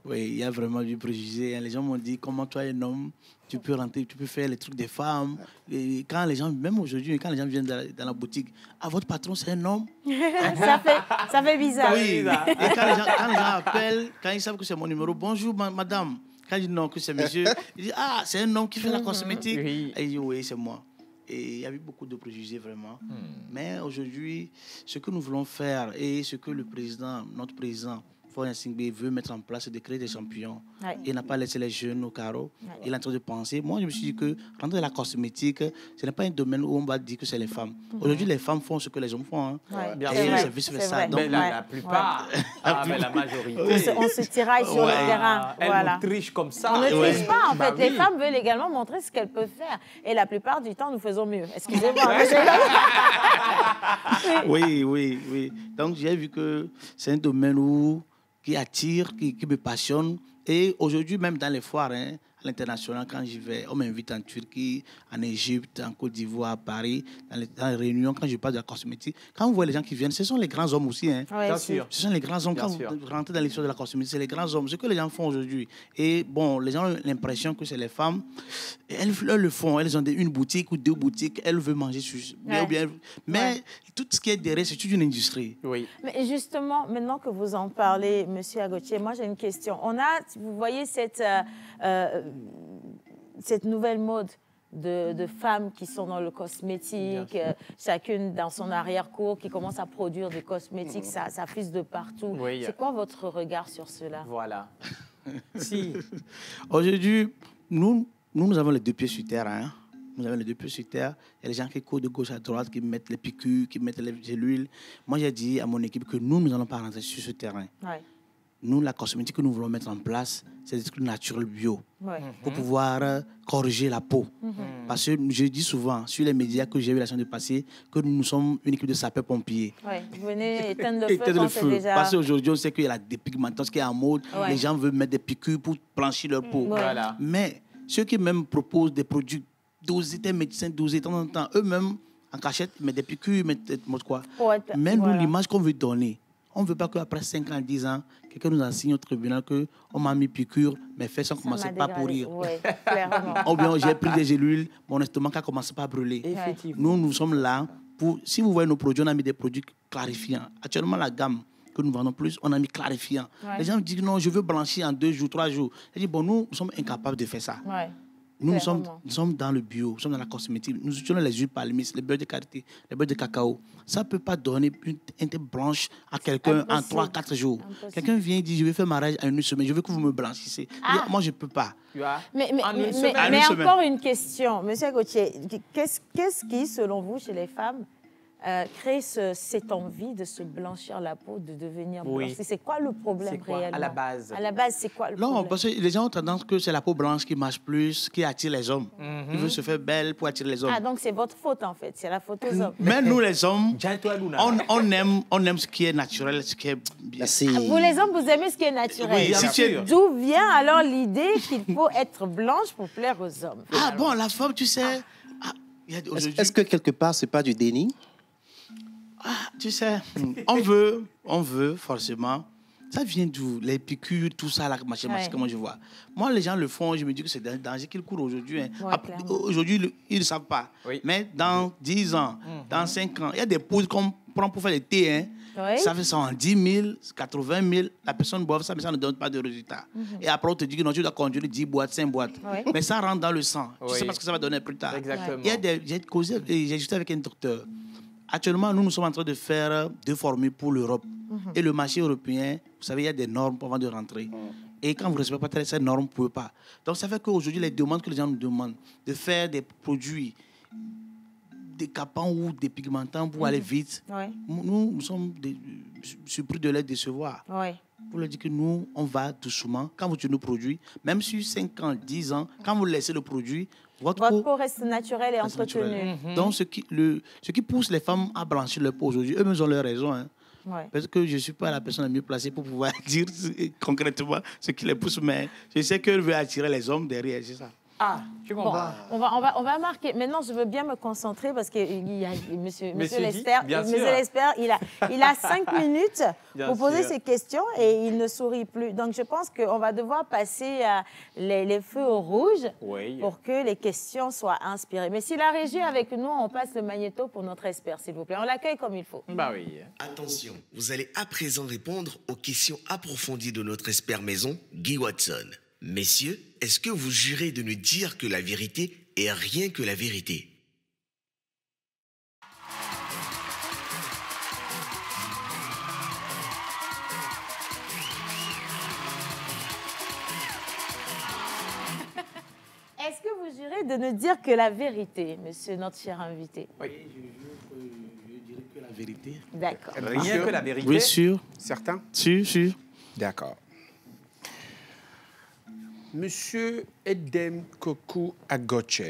Oui, il y a vraiment du préjugé. Les gens m'ont dit, comment toi, un homme, tu peux rentrer, tu peux faire les trucs des femmes. Et quand les gens, même aujourd'hui, quand les gens viennent dans la boutique, votre patron, c'est un homme. ça fait bizarre. Oui, et quand les gens appellent, quand ils savent que c'est mon numéro, bonjour madame. Quand ils disent non, que c'est monsieur, ils disent, ah, c'est un homme qui fait la cosmétique. Et ils disent, oui, c'est moi. Et il y a eu beaucoup de préjugés, vraiment. Mais aujourd'hui, ce que nous voulons faire et ce que le président, notre président, Faure Gnassingbé, veut mettre en place, c'est de créer des champions. Il n'a pas laissé les jeunes au carreau. Il est en train de penser. Moi, je me suis dit que rentrer dans la cosmétique, ce n'est pas un domaine où on va dire que c'est les femmes. Aujourd'hui, les femmes font ce que les hommes font. Bien sûr. C'est vice-versa. Mais la plupart, mais la majorité. On se tiraille sur le terrain. Elles nous trichent comme ça. On ne triche pas, en fait. Les femmes veulent également montrer ce qu'elles peuvent faire. Et la plupart du temps, nous faisons mieux. Excusez-moi. Oui. Donc, j'ai vu que c'est un domaine qui attire, qui me passionne. Et aujourd'hui, même dans les foires, à l'international, quand j'y vais, on m'invite en Turquie, en Égypte, en Côte d'Ivoire, à Paris, dans les réunions, quand je parle de la cosmétique. Quand vous voyez les gens qui viennent, ce sont les grands hommes aussi. Bien sûr. Ce sont les grands hommes. Quand vous rentrez dans l'histoire de la cosmétique, c'est les grands hommes. Ce que les gens font aujourd'hui. Et bon, les gens ont l'impression que c'est les femmes. Elles le font. Elles ont une boutique ou deux boutiques. Elles veulent manger sur... Mais tout ce qui est derrière, c'est toute une industrie. Oui. Mais justement, maintenant que vous en parlez, M. Agotier, moi j'ai une question. Vous voyez cette nouvelle mode de femmes qui sont dans le cosmétique, chacune dans son arrière-cour, qui commence à produire des cosmétiques, ça fuse de partout. C'est quoi votre regard sur cela? Voilà. Aujourd'hui, nous avons les deux pieds sur terre. Nous avons les deux pieds sur terre. Il y a les gens qui courent de gauche à droite, qui mettent les piqûres, qui mettent les gélules. Moi, j'ai dit à mon équipe que nous n'allons pas rentrer sur ce terrain. Nous, la cosmétique que nous voulons mettre en place, c'est des trucs naturels bio pour pouvoir corriger la peau. Parce que je dis souvent, sur les médias que j'ai eu la chance de passer, que nous sommes une équipe de sapeurs-pompiers. Vous venez éteindre le feu. Déjà... Parce qu'aujourd'hui, on sait qu'il y a la dépigmentation qui est en mode. Les gens veulent mettre des piqûres pour blanchir leur peau. Mais ceux qui même proposent des produits dosés, des médecins dosés, de temps en temps, eux-mêmes, en cachette, mettent des piqûres, mettent quoi. Même nous, l'image qu'on veut donner, on ne veut pas qu'après 5 ans, 10 ans, quelqu'un nous enseigne au tribunal qu'on m'a mis piqûre, mais fait sans commencer pas à pourrir. Ou bien j'ai pris des gélules, mon estomac a commencé pas à brûler. Nous sommes là pour... Si vous voyez nos produits, on a mis des produits clarifiants. Actuellement, la gamme que nous vendons plus, on a mis clarifiant. Les gens me disent non, je veux blanchir en 2 jours, 3 jours. Je dis bon, nous sommes incapables de faire ça. Nous sommes dans le bio, nous sommes dans la cosmétique. Nous utilisons les huiles palmistes, les beurres de karité, les beurres de cacao. Ça ne peut pas donner une teinte blanche à quelqu'un en 3-4 jours. Quelqu'un vient et dit, je vais faire mariage en 1 semaine, je veux que vous me blanchissez. Moi, je ne peux pas. Mais encore une question, Monsieur Gauthier, qu'est-ce qui, selon vous, chez les femmes, crée cette envie de se blanchir la peau, de devenir blanche? C'est quoi le problème réellement? À la base. À la base, c'est quoi le problème? Non, parce que les gens ont tendance que c'est la peau blanche qui marche plus, qui attire les hommes. Ils veulent se faire belle pour attirer les hommes. Ah, donc c'est votre faute en fait, c'est la faute aux hommes. Mais nous les hommes, on aime ce qui est naturel, ce qui est bien. Vous les hommes, vous aimez ce qui est naturel. D'où vient alors l'idée qu'il faut être blanche pour plaire aux hommes? Ah bon, la femme, tu sais... Est-ce que quelque part, c'est pas du déni? Tu sais, on veut forcément. Ça vient d'où? Les piqûres, tout ça, la machin, comment je vois. Moi, les gens le font, je me dis que c'est un danger qu'ils courent aujourd'hui. Aujourd'hui, ils ne savent pas. Mais dans 10 ans, dans 5 ans, il y a des poudres qu'on prend pour faire des thés. Ça fait 110 000, 80 000. La personne boit ça, mais ça ne donne pas de résultat. Et après, on te dit que non, tu dois conduire 10 boîtes, 5 boîtes. Mais ça rentre dans le sang. Tu sais pas ce que ça va donner plus tard. Exactement. J'ai discuté avec un docteur. Actuellement, nous sommes en train de faire 2 formules pour l'Europe. Et le marché européen, vous savez, il y a des normes avant de rentrer. Et quand vous ne respectez pas ces normes, vous ne pouvez pas. Donc, ça fait qu'aujourd'hui, les demandes que les gens nous demandent de faire des produits décapants ou dépigmentants pour aller vite, nous sommes surpris de les décevoir. Pour leur dire que nous, on va doucement. Quand vous tuez nos produits, même sur 5 ans, 10 ans, quand vous laissez le produit, votre peau reste naturelle et entretenue. Donc, ce qui pousse les femmes à blanchir leur peau aujourd'hui, eux-mêmes ont leur raison. Hein. Parce que je ne suis pas la personne la mieux placée pour pouvoir dire concrètement ce qui les pousse, mais je sais qu'elle veut attirer les hommes derrière, c'est ça. Ah, tu comprends. On va marquer. Maintenant, je veux bien me concentrer parce que il y a Monsieur Lester. Monsieur Lester, il a 5 minutes pour poser ses questions et il ne sourit plus. Donc, je pense qu'on va devoir passer les feux au rouge pour que les questions soient inspirées. Mais si la régie est avec nous, on passe le magnéto pour notre expert, s'il vous plaît. On l'accueille comme il faut. Bah oui. Attention, vous allez à présent répondre aux questions approfondies de notre expert maison, Guy Watson. Messieurs, est-ce que vous jurez de ne dire que la vérité est rien que la vérité? Est-ce que vous jurez de ne dire que la vérité, monsieur notre cher invité? Oui, je dirais que la vérité. D'accord. Rien que la vérité? Oui, sûr. Certain? Sûr. D'accord. Monsieur Edem Kokou Agoche,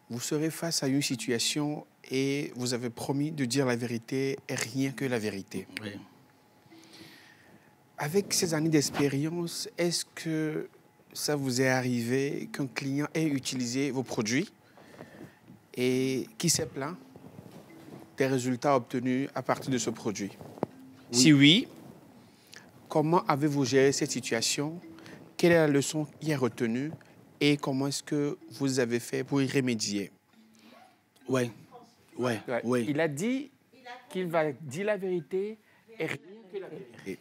vous serez face à une situation et vous avez promis de dire la vérité et rien que la vérité. Oui. Avec ces années d'expérience, est-ce que ça vous est arrivé qu'un client ait utilisé vos produits et qui s'est plaint des résultats obtenus à partir de ce produit? Oui. Si oui, comment avez-vous géré cette situation? Quelle est la leçon qui est retenue? Et comment est-ce que vous avez fait pour y remédier? Oui. Il a dit qu'il va dire la vérité et rien que la vérité.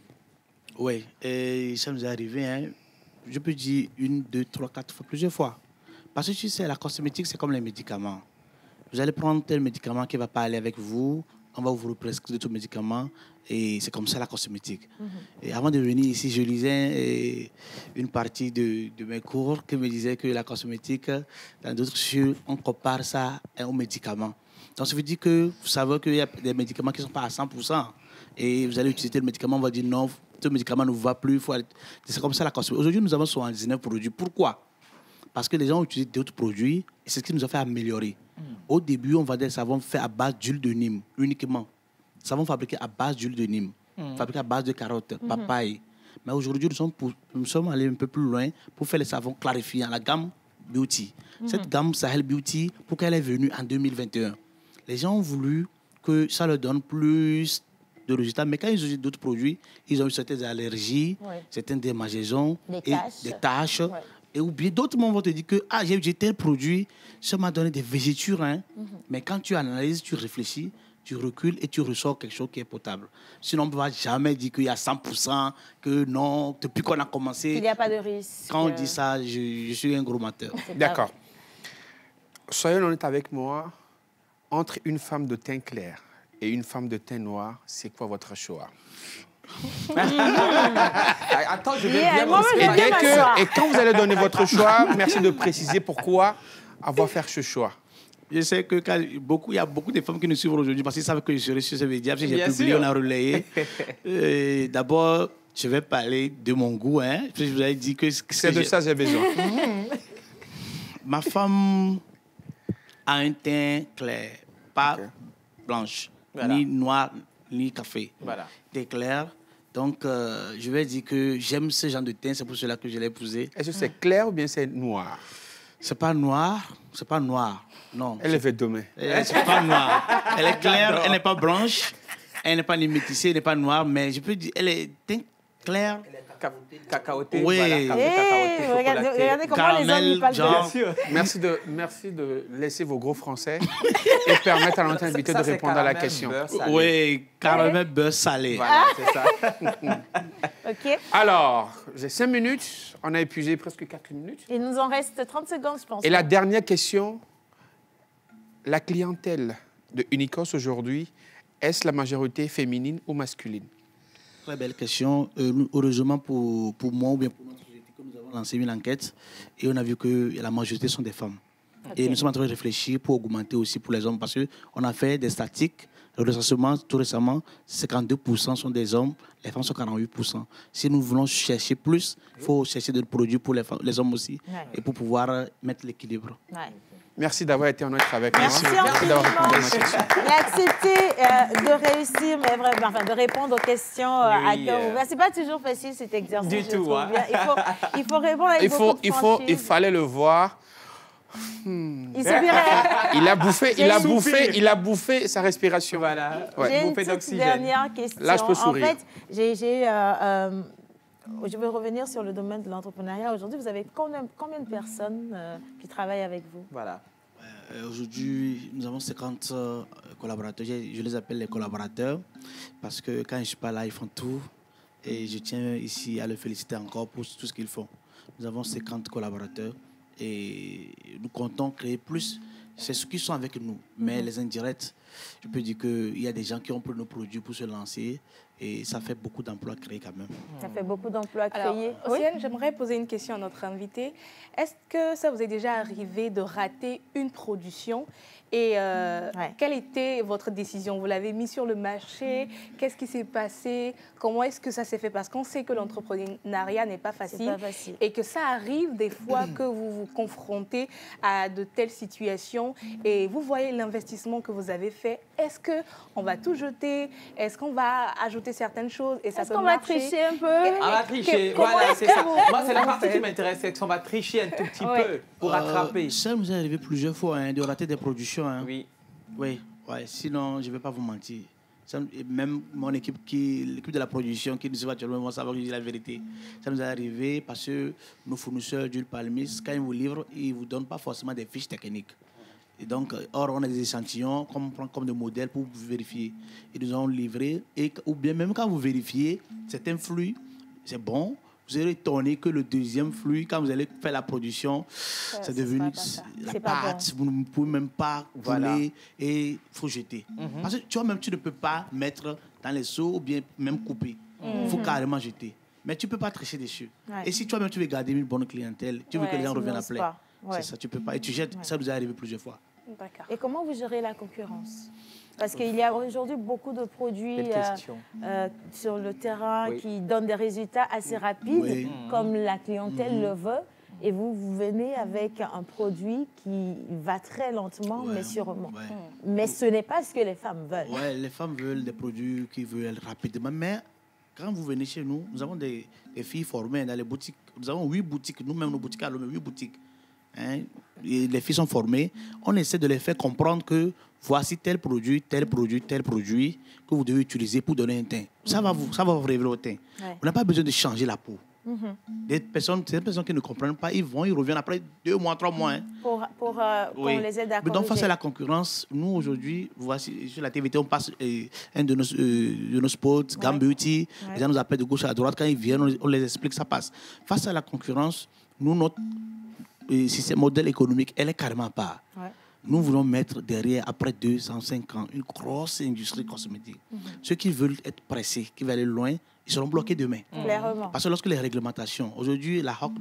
Oui, et ça nous est arrivé, hein, je peux dire 1, 2, 3, 4 fois, plusieurs fois. Parce que tu sais, la cosmétique, c'est comme les médicaments. Vous allez prendre tel médicament qui ne va pas aller avec vous, on va vous prescrire d'autres médicaments. Et c'est comme ça la cosmétique. Et avant de venir ici, je lisais une partie de mes cours qui me disait que la cosmétique, dans d'autres choses, on compare ça aux médicaments. Donc ça veut dire que vous savez qu'il y a des médicaments qui ne sont pas à 100%. Et vous allez utiliser le médicament, on va dire non, ce médicament ne vous va plus. C'est comme ça la cosmétique. Aujourd'hui, nous avons 79 produits. Pourquoi? Parce que les gens ont utilisé d'autres produits et c'est ce qui nous a fait améliorer. Au début, on vendait des savons faits à base d'huile de Nîmes uniquement. Savons fabriqués à base d'huile de Nîmes, fabriqués à base de carottes, papaye. Mais aujourd'hui, nous sommes allés un peu plus loin pour faire les savons clarifiants, la gamme Beauty. Cette gamme Sahel Beauty, pourquoi elle est venue en 2021? Les gens ont voulu que ça leur donne plus de résultats, mais quand ils utilisent d'autres produits, ils ont eu certaines allergies, certaines démangeaisons, des taches. Et ou bien d'autres vont te dire que j'ai utilisé tel produit, ça m'a donné des végétures. Mais quand tu analyses, tu réfléchis, tu recules et tu ressors quelque chose qui est potable. Sinon, on ne va jamais dire qu'il y a 100%, que non, depuis qu'on a commencé... Il n'y a pas de risque. Quand on dit ça, je suis un gros menteur. D'accord. Soyez honnête avec moi. Entre une femme de teint clair et une femme de teint noir, c'est quoi votre choix? Attends, je vais bien et quand vous allez donner votre choix, merci de préciser pourquoi avoir fait ce choix. Je sais que il y a beaucoup de femmes qui nous suivent aujourd'hui parce qu'ils savent que je serai sur ce média, parce que j'ai publié, on a relayé. D'abord, je vais parler de mon goût. Je vous avais dit que... C'est de ça que j'ai besoin. Ma femme a un teint clair, pas blanche, ni noir, ni café. Teint clair. Donc, je vais dire que j'aime ce genre de teint, c'est pour cela que je l'ai épousée. Est-ce que c'est clair ou bien c'est noir? C'est pas noir, non. Elle est faite demain. C'est pas noir. Elle est claire, elle n'est pas blanche, elle n'est pas ni métissée, elle n'est pas noire, mais je peux dire, elle est teint clair. Cacaoté. Oui. Voilà, regardez comment les hommes parlent. Bien sûr. Merci de laisser vos gros français et permettre à notre invité de répondre à la question. Oui, caramel beurre salé. Voilà, c'est ça. OK. Alors, j'ai 5 minutes. On a épuisé presque 4 minutes. Il nous en reste 30 secondes, je pense. Et la dernière question, la clientèle de Unicos aujourd'hui, est-ce la majorité féminine ou masculine? Très belle question. Heureusement pour moi ou bien pour notre société, que nous avons lancé une enquête et on a vu que la majorité sont des femmes. Okay. Et nous sommes en train de réfléchir pour augmenter aussi pour les hommes parce qu'on a fait des statistiques. Le recensement, tout récemment, 52% sont des hommes, les femmes sont 48%. Si nous voulons chercher plus, il faut chercher des produits pour les hommes aussi et pour pouvoir mettre l'équilibre. Merci d'avoir été en notre avec nous. Merci d'avoir répondu à ma question. Accepter de réussir, mais vraiment, enfin, de répondre aux questions à cœur ouvert. C'est pas toujours facile cet exercice. Du tout. Hein. Il faut répondre avec beaucoup de franchise. Il fallait le voir. Il a bouffé sa respiration. Voilà. J'ai une petite dernière question. Là, je peux sourire. En fait, je veux revenir sur le domaine de l'entrepreneuriat. Aujourd'hui, vous avez combien de personnes qui travaillent avec vous? Voilà. Aujourd'hui, nous avons 50 collaborateurs. Je les appelle les collaborateurs parce que quand je ne suis pas là, ils font tout. Et je tiens ici à les féliciter encore pour tout ce qu'ils font. Nous avons 50 collaborateurs et nous comptons créer plus. C'est ceux qui sont avec nous. Mais les indirects, je peux dire qu'il y a des gens qui ont pris nos produits pour se lancer. Et ça fait beaucoup d'emplois créés quand même. Ça fait beaucoup d'emplois créés. Océane, j'aimerais poser une question à notre invité. Est-ce que ça vous est déjà arrivé de rater une production? Et quelle était votre décision? Vous l'avez mis sur le marché? Qu'est-ce qui s'est passé? Comment est-ce que ça s'est fait? Parce qu'on sait que l'entrepreneuriat n'est pas facile. Et que ça arrive des fois que vous vous confrontez à de telles situations. Et vous voyez l'investissement que vous avez fait. Est-ce qu'on va tout jeter? Est-ce qu'on va ajouter certaines choses? Et ça peut marcher? Va tricher un peu? On va tricher, voilà, c'est ça. Moi, c'est la partie qui m'intéresse, c'est qu'on va tricher un tout petit peu pour rattraper. Ça nous est arrivé plusieurs fois de rater des productions. Oui. Oui. Sinon, je ne vais pas vous mentir. Même mon équipe, l'équipe de la production qui nous suit actuellement, vont savoir que je dis la vérité. Ça nous est arrivé parce que nos fournisseurs d'huile palmiste, quand ils vous livrent, ils ne vous donnent pas forcément des fiches techniques. Et donc, on a des échantillons qu'on prend comme des modèles pour vérifier. Ils nous ont livré, ou bien même quand vous vérifiez, c'est un flux, c'est bon. Vous allez étonner que le deuxième flux, quand vous allez faire la production, c'est devenu la pâte. Vous ne pouvez même pas rouler et il faut jeter. Parce que toi-même, tu ne peux pas mettre dans les seaux ou bien même couper. Il faut carrément jeter. Mais tu ne peux pas tricher dessus. Et si toi-même, tu veux garder une bonne clientèle, tu veux que les gens reviennent à plein. C'est ça, tu ne peux pas. Et tu jettes, ça nous est arrivé plusieurs fois. Et comment vous gérez la concurrence? Parce qu'il y a aujourd'hui beaucoup de produits sur le terrain qui donnent des résultats assez rapides, comme la clientèle le veut. Et vous venez avec un produit qui va très lentement, mais sûrement. Mais ce n'est pas ce que les femmes veulent. Oui, les femmes veulent des produits qui veulent rapidement. Mais quand vous venez chez nous, nous avons des filles formées dans les boutiques. Nous avons 8 boutiques, nous-mêmes, nos boutiques, alors 8 boutiques. Et les filles sont formées. On essaie de les faire comprendre que voici tel produit que vous devez utiliser pour donner un teint. Ça va vous révéler au teint. On n'a pas besoin de changer la peau. Des personnes qui ne comprennent pas, ils reviennent après 2 mois, 3 mois. Pour les aider à corriger. Donc face à la concurrence, nous aujourd'hui, voici sur la TVT, on passe un de nos spots, Gam Beauty. Les gens nous appellent de gauche à droite. Quand ils viennent, on les explique, ça passe. Face à la concurrence, nous, notre modèle économique, elle est carrément à part. Nous voulons mettre derrière, après 205 ans, une grosse industrie cosmétique. Ceux qui veulent être pressés, qui veulent aller loin, ils seront bloqués demain. Parce que lorsque les réglementations, aujourd'hui, la HOC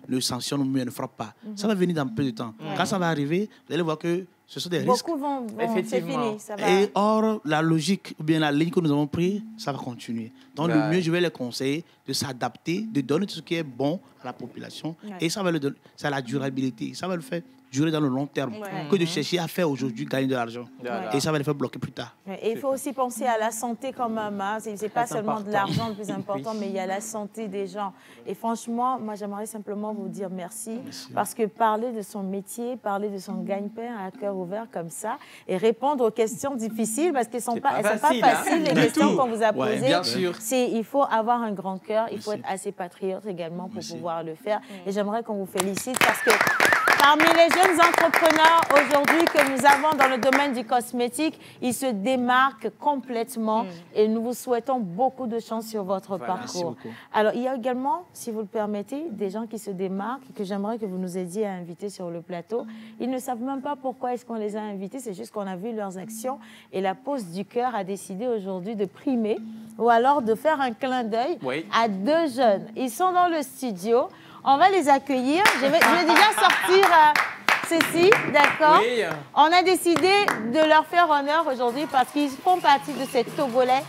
ne sanctionne mieux, ne frappe pas. Ça va venir dans peu de temps. Quand ça va arriver, vous allez voir que ce sont des risques. Beaucoup vont c'est fini. Ça va... Et or, la logique, ou bien la ligne que nous avons prise, ça va continuer. Donc, le mieux, je vais les conseiller de s'adapter, de donner tout ce qui est bon à la population. Et ça va ça a la durabilité. Ça va le faire durer dans le long terme que de chercher à faire aujourd'hui gagner de l'argent. Et ça va les faire bloquer plus tard. Et il faut aussi penser à la santé quand même. Hein. Ce n'est pas seulement de l'argent le plus important, mais il y a la santé des gens. Et franchement, moi, j'aimerais simplement vous dire merci. Parce que parler de son métier, parler de son gagne-pain à cœur ouvert comme ça, et répondre aux questions difficiles, parce qu'elles ne sont pas faciles, les questions qu'on vous a posées. Bien sûr. Il faut avoir un grand cœur, il faut être assez patriote également pour pouvoir le faire. Et j'aimerais qu'on vous félicite parce que parmi les jeunes entrepreneurs aujourd'hui que nous avons dans le domaine du cosmétique, ils se démarquent complètement et nous vous souhaitons beaucoup de chance sur votre parcours. Alors, il y a également, si vous le permettez, des gens qui se démarquent et que j'aimerais que vous nous aidiez à inviter sur le plateau. Ils ne savent même pas pourquoi est-ce qu'on les a invités, c'est juste qu'on a vu leurs actions et la Pause du Cœur a décidé aujourd'hui de primer ou alors de faire un clin d'œil à 2 jeunes. Ils sont dans le studio. On va les accueillir. Je vais déjà sortir ceci, d'accord? Oui. On a décidé de leur faire honneur aujourd'hui parce qu'ils font partie de ces Togolais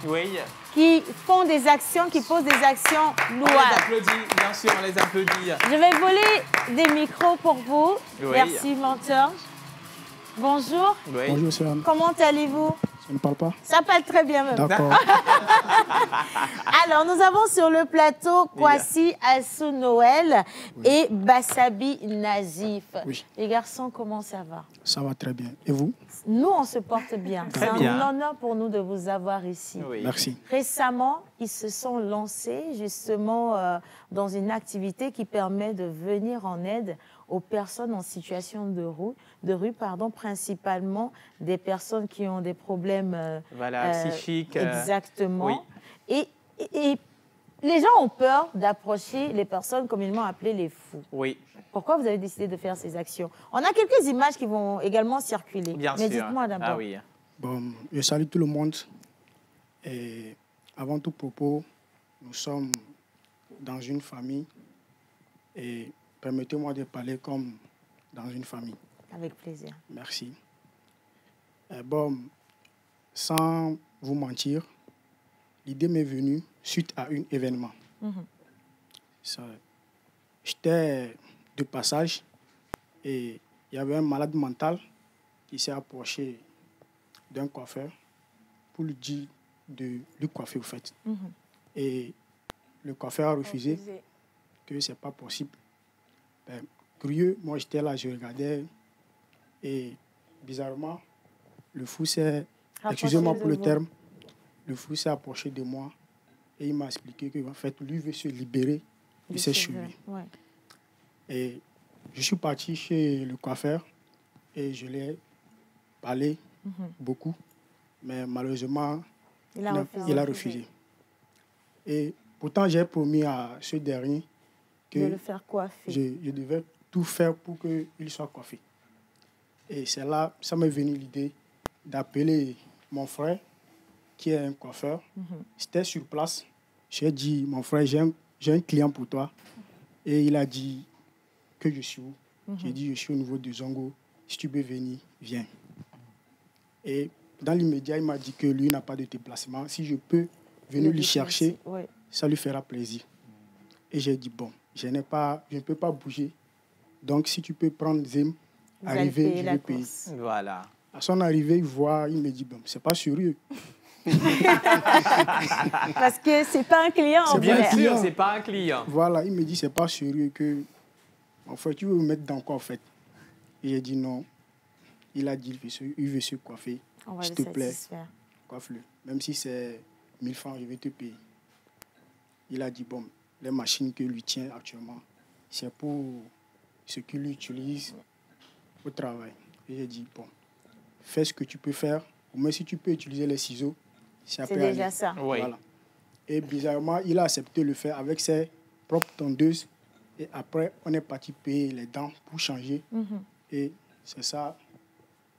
qui font des actions, qui posent des actions louables. On les applaudit, bien sûr, on les applaudit. Je vais voler des micros pour vous. Merci, menteur. Bonjour. Bonjour, Sœur. Comment allez-vous? Ça ne parle pas? Ça parle très bien même. D'accord. Alors, nous avons sur le plateau Kwasi Assou Noël et Bassabi Nazif. Oui. Les garçons, comment ça va? Ça va très bien. Et vous? Nous, on se porte bien. C'est un honneur pour nous de vous avoir ici. Merci. Récemment, ils se sont lancés justement dans une activité qui permet de venir en aide aux personnes en situation de rue, principalement des personnes qui ont des problèmes psychiques. Exactement. Oui. Et les gens ont peur d'approcher les personnes communément appelées les fous. Oui. Pourquoi vous avez décidé de faire ces actions? On a quelques images qui vont également circuler. Bien Mais sûr. dites-moi d'abord. Ah oui. Bon, je salue tout le monde. Et avant tout propos, nous sommes dans une famille et permettez-moi de parler comme dans une famille. Avec plaisir. Merci. Bon, sans vous mentir, l'idée m'est venue suite à un événement. J'étais de passage et il y avait un malade mental qui s'est approché d'un coiffeur pour lui dire de lui coiffer au fait. Et le coiffeur a refusé que ce n'est pas possible. Curieux, moi j'étais là, je regardais et bizarrement, le fou s'est, excusez-moi pour le terme, le fou s'est approché de moi et il m'a expliqué que en fait, lui veut se libérer de ses cheveux. Et je suis parti chez le coiffeur et je l'ai parlé beaucoup, mais malheureusement, il a refusé. Et pourtant, j'ai promis à ce dernier que de le faire coiffer. Je devais tout faire pour qu'il soit coiffé. Et c'est là, ça m'est venu l'idée d'appeler mon frère, qui est un coiffeur. J'étais sur place. J'ai dit, mon frère, j'ai un client pour toi. Et il a dit que je suis où? J'ai dit, je suis au niveau de Zongo. Si tu peux venir, viens. Et dans l'immédiat, il m'a dit que lui n'a pas de déplacement. Si je peux venir lui chercher, ça lui fera plaisir. Et j'ai dit, bon, je ne peux pas bouger. Donc, si tu peux prendre Zem, arriver, je vais payer. Voilà. À son arrivée, il me dit, bon, c'est pas sérieux. Parce que c'est pas un client. Bien sûr, c'est pas un client. Voilà, il me dit, c'est pas sérieux que... En fait, tu veux me mettre dans quoi, en fait? Et j'ai dit non. Il a dit, il veut se coiffer. S'il te plaît, coiffe-le. Même si c'est 1000 francs, je vais te payer. Il a dit, bon, les machines que lui tient actuellement, c'est pour ce qu'il utilise au travail. Et j'ai dit, bon, fais ce que tu peux faire. Mais si tu peux utiliser les ciseaux, c'est déjà ça. Voilà. Et bizarrement, il a accepté le faire avec ses propres tondeuses. Et après, on est parti payer les dents pour changer. Et c'est ça.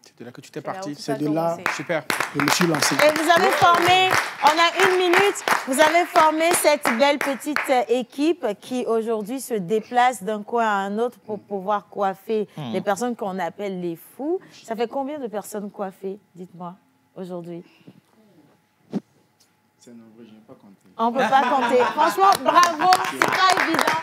C'est de là que tu t'es parti. C'est de là super. Que je me suis lancé. Et vous avez formé, on a 1 minute, vous avez formé cette belle petite équipe qui aujourd'hui se déplace d'un coin à un autre pour pouvoir coiffer les personnes qu'on appelle les fous. Ça fait combien de personnes coiffées, dites-moi, aujourd'hui? C'est nombreux, je ne vais pas compter. On ne peut pas compter. Franchement, bravo, c'est pas évident.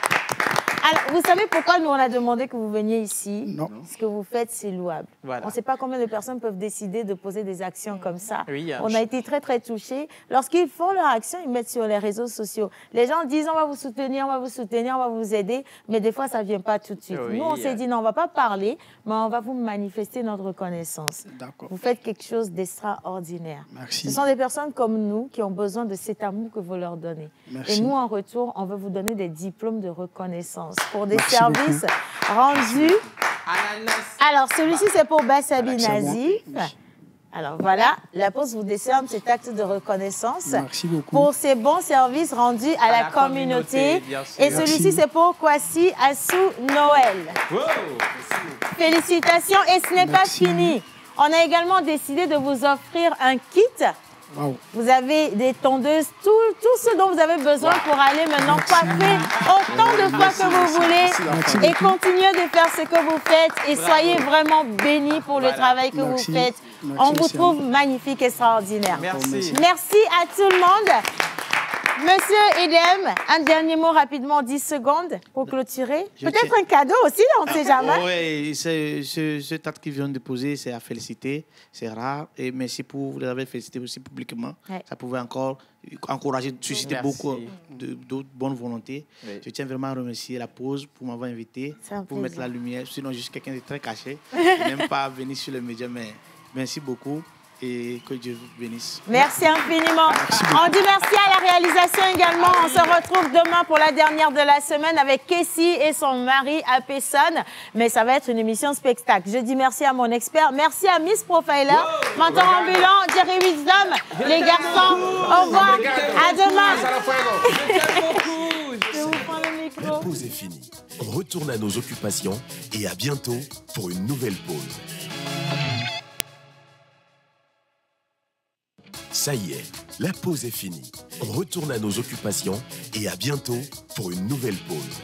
Alors, vous savez pourquoi nous, on a demandé que vous veniez ici? Non. Ce que vous faites, c'est louable. Voilà. On ne sait pas combien de personnes peuvent décider de poser des actions comme ça. Oui, on a été très, très touchés. Lorsqu'ils font leur action, ils mettent sur les réseaux sociaux. Les gens disent, on va vous soutenir, on va vous soutenir, on va vous aider. Mais des fois, ça ne vient pas tout de suite. Oui, nous, on s'est dit, non, on ne va pas parler, mais on va vous manifester notre reconnaissance. D'accord. Vous faites quelque chose d'extraordinaire. Merci. Ce sont des personnes comme nous qui ont besoin de cet amour que vous leur donnez. Merci. Et nous, en retour, on veut vous donner des diplômes de reconnaissance pour des services rendus. Alors, celui-ci, c'est pour Bassabi Nazif. Alors, voilà, la Poste vous décerne cet acte de reconnaissance. Merci beaucoup. Pour ses bons services rendus à la communauté. Et celui-ci, c'est pour Kwasi Assou Noël. Wow. Félicitations. Et ce n'est pas fini. On a également décidé de vous offrir un kit. Wow. Vous avez des tondeuses, tout ce dont vous avez besoin pour aller maintenant coiffer autant de fois que vous voulez et continuer de faire ce que vous faites et soyez vraiment bénis pour le travail que vous faites. On vous trouve magnifique, extraordinaire. Merci. Merci à tout le monde. Monsieur Edem, un dernier mot rapidement, 10 secondes pour clôturer. Peut-être un cadeau aussi, on ne sait jamais. Oui, ce acte qu'ils viennent de poser, c'est à féliciter, c'est rare. Et merci pour vous l'avoir félicité aussi publiquement. Ouais. Ça pouvait encore encourager, susciter beaucoup de bonne volonté. Oui. Je tiens vraiment à remercier la Pause pour m'avoir invité, pour mettre la lumière. Sinon, je suis quelqu'un de très caché. Je n'aime pas venir sur les médias, mais merci beaucoup. Et que Dieu vous bénisse. Merci infiniment. On dit merci à la réalisation également. On se retrouve demain pour la dernière de la semaine avec Kessie et son mari à Pessonne. Mais ça va être une émission spectacle. Je dis merci à mon expert. Merci à Miss Profiler, mentor ambulant, Jerry Wisdom, les garçons. Au revoir. À demain. Je vous prends le micro. La pause est finie. On retourne à nos occupations et à bientôt pour une nouvelle pause. Ça y est, la pause est finie. On retourne à nos occupations et à bientôt pour une nouvelle pause.